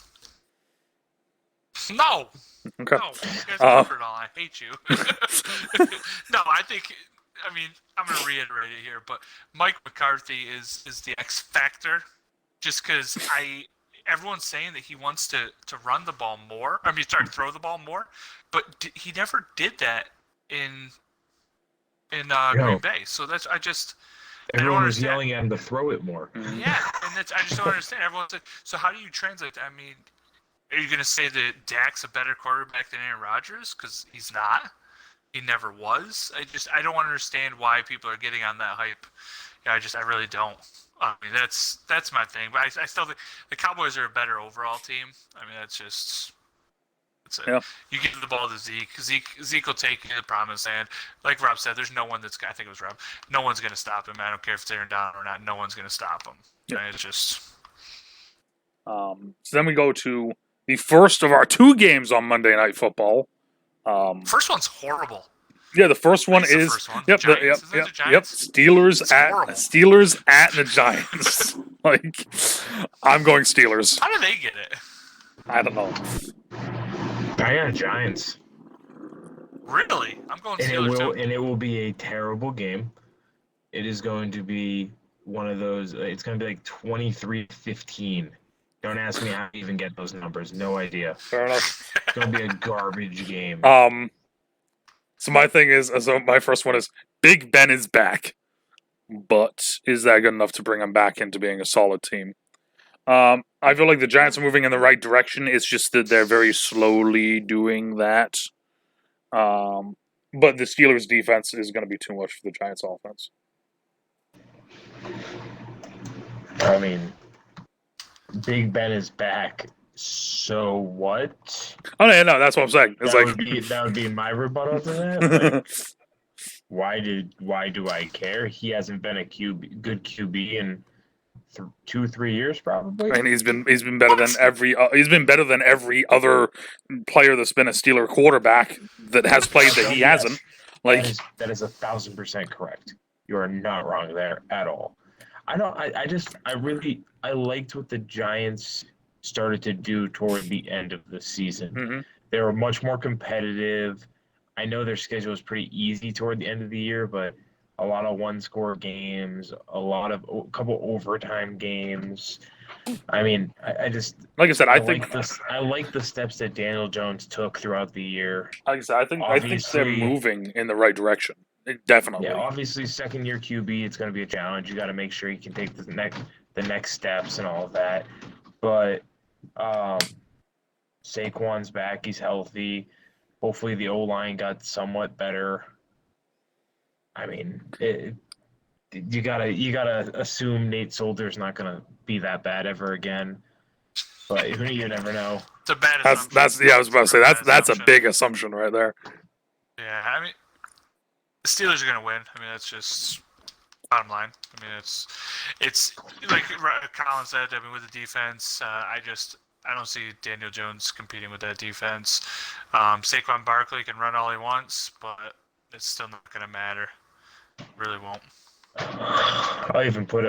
No. Okay. No, you guys covered it all. I hate you. No, I think. I mean, I'm going to reiterate it here, but Mike McCarthy is the X factor. Just because everyone's saying that he wants to run the ball more. I mean, sorry, throw the ball more, but he never did that in Green Bay. So that's Everyone was yelling at him to throw it more. Yeah, and I just don't understand. Everyone's like, so how do you translate that? I mean, are you going to say that Dak's a better quarterback than Aaron Rodgers? Because he's not. He never was. I don't understand why people are getting on that hype. Yeah, I really don't. I mean, that's my thing. But I still think the Cowboys are a better overall team. I mean, that's it. Yeah. You give the ball to Zeke. Zeke will take you to the promised land. Like Rob said, there's no one I think it was Rob. No one's going to stop him. I don't care if it's Aaron Donald or not. No one's going to stop him. Yeah. And it's just. So then we go to the first of our two games on Monday Night Football. First one's horrible. Yeah, the first one It's is the first one. yep, The Giants? Isn't it the Giants? Yep. Steelers at the Giants. Like, I'm going Steelers. How do they get it? I don't know. I got Giants. Really? I'm going And Steelers too. it will be a terrible game. It is going to be one of those. It's going to be like 23-15. Don't ask me how to even get those numbers. No idea. Fair enough. It's going to be a garbage game. So my thing is, my first one is Big Ben is back, but is that good enough to bring him back into being a solid team? I feel like the Giants are moving in the right direction. It's just that they're very slowly doing that. But the Steelers' defense is going to be too much for the Giants' offense. I mean, Big Ben is back. So what? Oh no, that's what I'm saying. It's that would be my rebuttal to that. Like, why do I care? He hasn't been a good QB in 2-3 years, probably. I mean, he's been better than every other player that's been a Steeler quarterback that has played that he hasn't. Like, that is 1,000% correct. You are not wrong there at all. I liked what the Giants started to do toward the end of the season. Mm-hmm. They were much more competitive. I know their schedule was pretty easy toward the end of the year, but a lot of one-score games, a couple overtime games. I mean, I just like I said, I like the steps that Daniel Jones took throughout the year. Like I said, I think they're moving in the right direction. Definitely. Yeah, obviously, second-year QB, it's going to be a challenge. You got to make sure you can take the next steps and all of that. But Saquon's back; he's healthy. Hopefully, the O-line got somewhat better. I mean, you gotta assume Nate Solder's not gonna be that bad ever again. But you never know. It's a bad That's assumption. yeah. I was about to say It's a that's a assumption. big assumption right there. Yeah, I mean, the Steelers are gonna win. I mean, that's just bottom line. I mean, it's like Colin said. I mean, with the defense, I don't see Daniel Jones competing with that defense. Saquon Barkley can run all he wants, but it's still not gonna matter. Really won't. I'll even put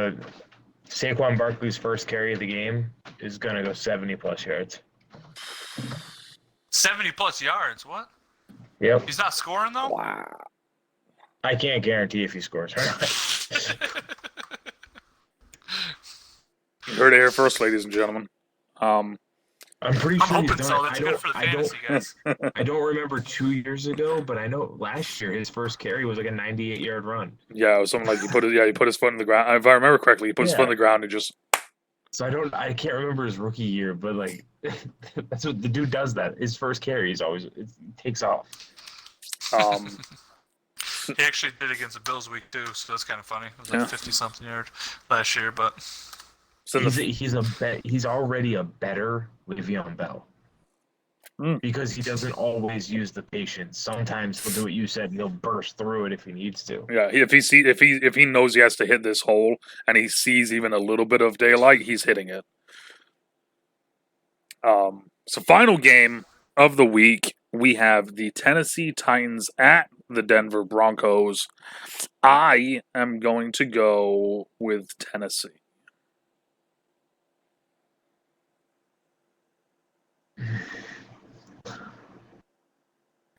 Saquon Barkley's first carry of the game is gonna go 70+ yards. 70+ yards. What? Yep. He's not scoring though. Wow. I can't guarantee if he scores or not. You heard it here first, ladies and gentlemen. I'm pretty I'm sure he's hoping done so. it. That's good for the fantasy guys. I don't remember 2 years ago, but I know last year his first carry was like a 98-yard run. Yeah, it was something like he put his foot in the ground. If I remember correctly, he put his foot in the ground and just. So I can't remember his rookie year, but like that's what the dude does. That his first carry is always it takes off. He actually did against the Bills week 2, so that's kind of funny. It was like 50-something yard last year, but He's already a better Le'Veon Bell. Because he doesn't always use the patience. Sometimes he'll do what you said, and he'll burst through it if he needs to. Yeah, if he knows he has to hit this hole and he sees even a little bit of daylight, he's hitting it. So final game of the week, we have the Tennessee Titans at the Denver Broncos. I am going to go with Tennessee.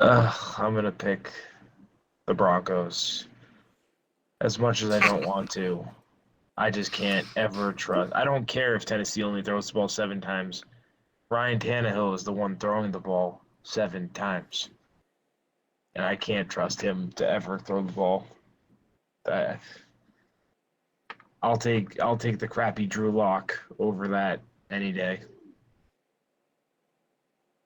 I'm gonna pick the Broncos. As much as I don't want to, I just can't ever trust. I don't care if Tennessee only throws the ball 7 times. Ryan Tannehill is the one throwing the ball 7 times, and I can't trust him to ever throw the ball. I'll take the crappy Drew Lock over that any day.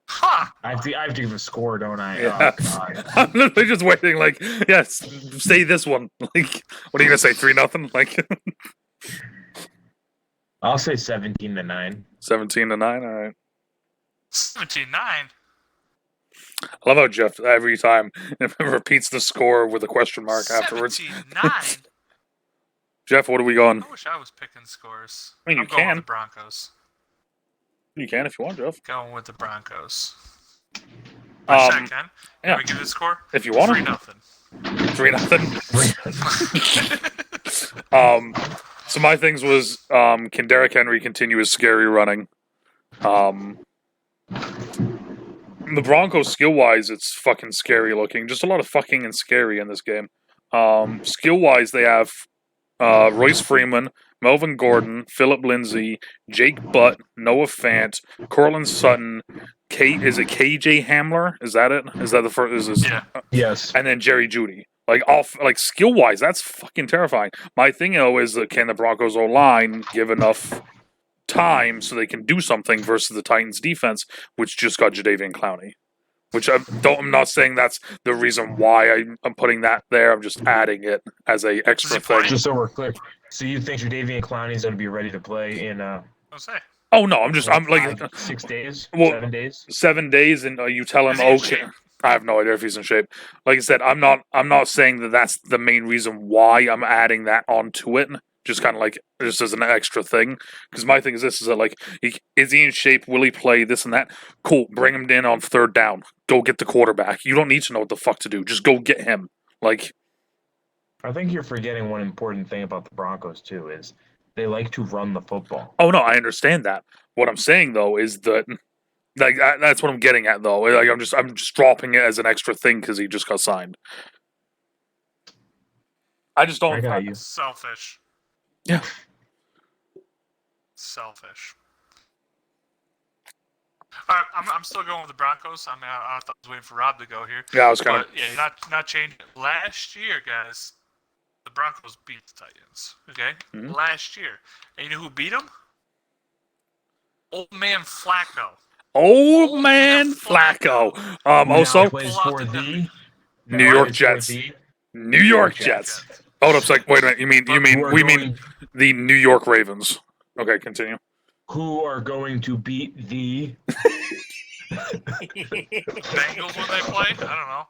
huh? I have to give a score, don't I? Yeah. Oh, God. I'm literally just waiting, like, yes, say this one. Like, what are you gonna say? 3-0? Like, I'll say 17-9. 17-9. All right. 17-9. I love how Jeff every time repeats the score with a question mark afterwards. 17-9. Jeff, what are we going? I wish I was picking scores. I mean, you I'm going can. with the Broncos. You can if you want, Jeff. Going with the Broncos. I can. Yeah. Can we give it a score? If you want 3-0. 3-0. So my things was, can Derrick Henry continue his scary running? The Broncos, skill-wise, it's fucking scary looking. Just a lot of fucking and scary in this game. Skill-wise, they have Royce Freeman, Melvin Gordon, Phillip Lindsay, Jake Butt, Noah Fant, Cortland Sutton, is it KJ Hamler? Is that it? Is that the first? Yeah. Yes. And then Jerry Jeudy. Like skill wise, that's fucking terrifying. My thing though is that can the Broncos O-line give enough time so they can do something versus the Titans defense, which just got Jadeveon Clowney. Which I'm not saying that's the reason why I'm putting that there. I'm just adding it as a extra thing. Just so we're clear. So you think Jadeveon Clowney is going to be ready to play in I'll say. Oh no, I'm like 6 days, well, 7 days? 7 days, and you tell him Is he in okay. shape? I have no idea if he's in shape. Like I said, I'm not saying that that's the main reason why I'm adding that onto it. Just kind of like just as an extra thing. Because my thing is this: is that like, is he in shape? Will he play this and that? Cool. Bring him in on 3rd down. Go get the quarterback. You don't need to know what the fuck to do. Just go get him. Like, I think you're forgetting one important thing about the Broncos too is they like to run the football. oh no, I understand that. What I'm saying though is that. Like that's what I'm getting at, though. Like I'm just dropping it as an extra thing because he just got signed. I just don't. I got you. Selfish. Yeah. Selfish. All right, I'm still going with the Broncos. I mean, I thought I was waiting for Rob to go here. Yeah, I was kind of. But yeah, not changing. Last year, guys, the Broncos beat the Titans. Okay, last year, and you know who beat them? Old man Flacco. Old man Flacco. Now Also, plays Pull out for the the New York plays for Jets. the New York Jets. Hold up, like, wait a minute. We mean the New York Ravens. Okay, continue. Who are going to beat the Bengals when they play? I don't know.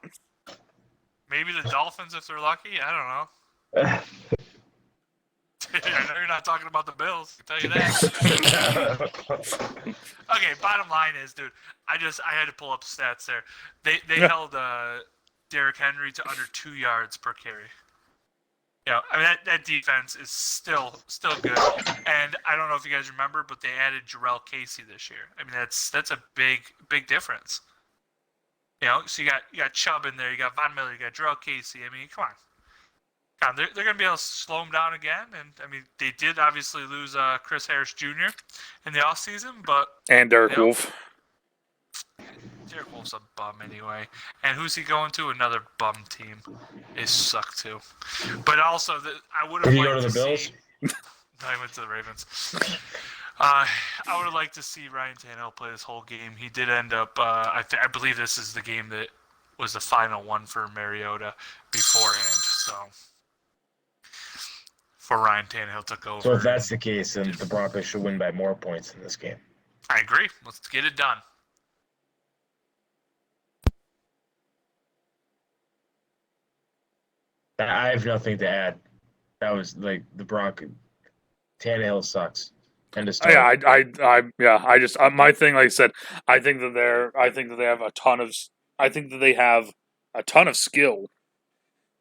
Maybe the Dolphins if they're lucky. I don't know. I know you're not talking about the Bills. I can tell you that. Okay, bottom line is, dude, I had to pull up stats there. They held Derrick Henry to under 2 yards per carry. Yeah, I mean that defense is still good, and I don't know if you guys remember, but they added Jarrell Casey this year. I mean that's a big difference. You know, so you got Chubb in there, you got Von Miller, you got Jarrell Casey. I mean, come on, they're gonna be able to slow him down again. And I mean, they did obviously lose Chris Harris Jr. in the offseason, but Derek Wolfe. Derek Wolfe's a bum anyway. And who's he going to? Another bum team. They suck too. But also, I would have Did he liked go to the Bills? see... No, I went to the Ravens. I would have liked to see Ryan Tannehill play this whole game. He did end up... I believe this is the game that was the final one for Mariota beforehand. So, for Ryan Tannehill took over. So if that's the case, then the Broncos should win by more points in this game. I agree. Let's get it done. I have nothing to add. That was like the Broncos. Tannehill sucks. End of story. My thing, like I said, I think that they have a ton of skill.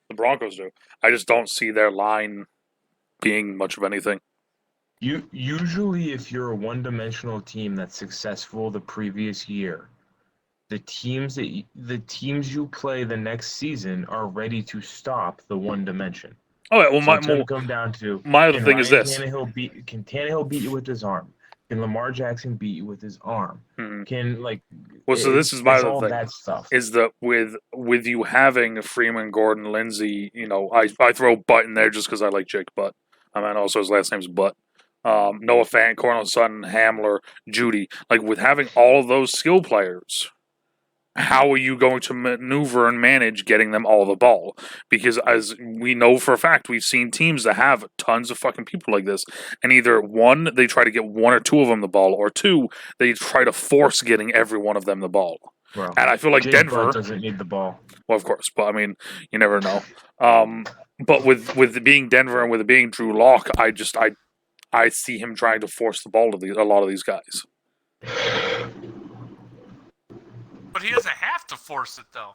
The Broncos do. I just don't see their line being much of anything. Usually, if you're a one-dimensional team that's successful the previous year, the teams you play the next season are ready to stop the one dimension. Oh, yeah, well, so it's going to come down to my other thing is this: can Tannehill beat you with his arm? Can Lamar Jackson beat you with his arm? Mm-hmm. So this is my other thing. That stuff is that with you having Freeman, Gordon, Lindsey, I throw Butt in there just because I like Jake Butt. I mean, also his last name's Butt. Noah Fant, Cornell Sutton, Hamler, Judy. Like with having all of those skill players. How are you going to maneuver and manage getting them all the ball? Because as we know for a fact, we've seen teams that have tons of fucking people like this. And either one, they try to get one or two of them the ball, or two, they try to force getting every one of them the ball. Well, and I feel like Denver doesn't need the ball. Well, of course, but I mean, you never know. But with it being Denver and with it being Drew Lock, I see him trying to force the ball to a lot of these guys. But he doesn't have to force it, though.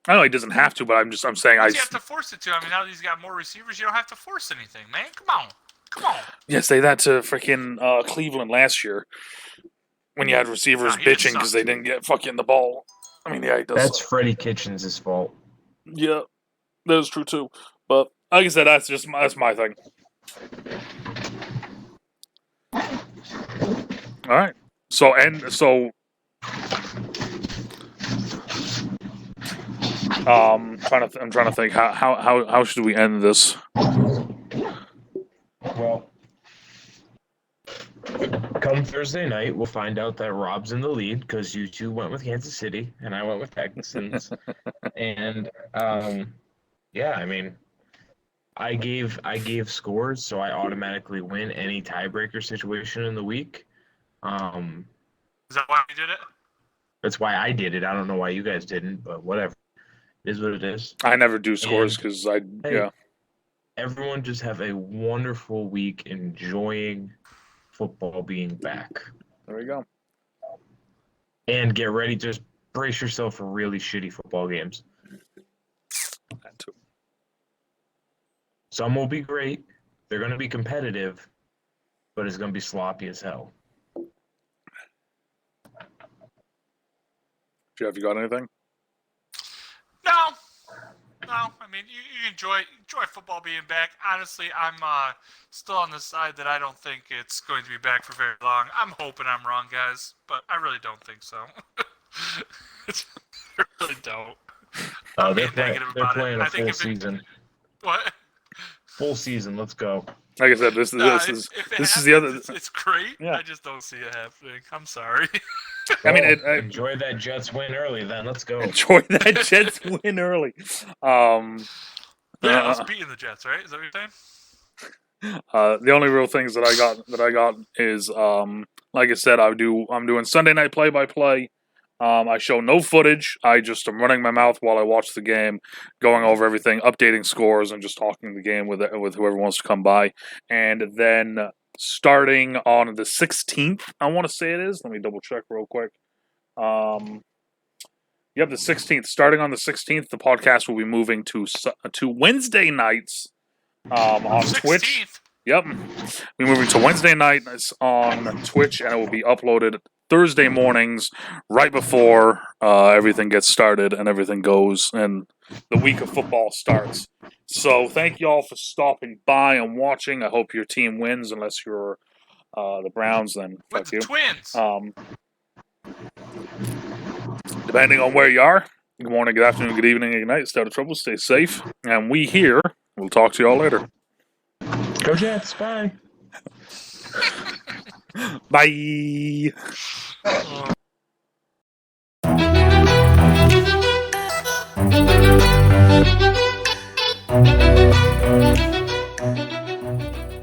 I know he doesn't have to, but I'm saying you have to force it to. I mean, now that he's got more receivers, you don't have to force anything, man. Come on. Yeah, say that to freaking Cleveland last year when you had receivers bitching because they didn't get fucking the ball. I mean, yeah, he does. That's Freddie Kitchens' fault. Yeah, that is true too. But like I said, that's my thing. All right. I'm trying to think how should we end this? Well, come Thursday night, we'll find out that Rob's in the lead because you two went with Kansas City and I went with Texans. And yeah, I mean, I gave scores, so I automatically win any tiebreaker situation in the week. Is that why you did it? That's why I did it. I don't know why you guys didn't, but whatever. It is what it is. I never do scores because Everyone just have a wonderful week enjoying football being back. There we go. And get ready. Just brace yourself for really shitty football games. That too. Some will be great. They're going to be competitive, but it's going to be sloppy as hell. Jeff, you got anything? No. I mean, you enjoy football being back. Honestly, I'm still on the side that I don't think it's going to be back for very long. I'm hoping I'm wrong, guys, but I really don't think so. I really don't. They're playing a full season. What? Full season. Let's go. Like I said, this is the other. It's great. Yeah. I just don't see it happening. I'm sorry. I mean, enjoy that Jets win early. Then let's go. Enjoy that Jets win early. Yeah, us beating the Jets, right? Is that what you're saying? The only real things that I got is like I said, I'm doing Sunday night play-by-play. I show no footage. I just am running my mouth while I watch the game, going over everything, updating scores, and just talking the game with whoever wants to come by. And then starting on the 16th, I want to say it is. Let me double check real quick. Yep, the 16th. Starting on the 16th, the podcast will be moving to Wednesday nights on 16th. Twitch. Yep. We're moving to Wednesday nights on Twitch, and it will be uploaded Thursday mornings right before everything gets started and everything goes and the week of football starts. So thank you all for stopping by and watching. I hope your team wins, unless you're the Browns, then With fuck the you. Twins. Depending on where you are, good morning, good afternoon, good evening, good night. Stay out of trouble, stay safe, and we here will talk to you all later. Go Jets. Bye. Bye.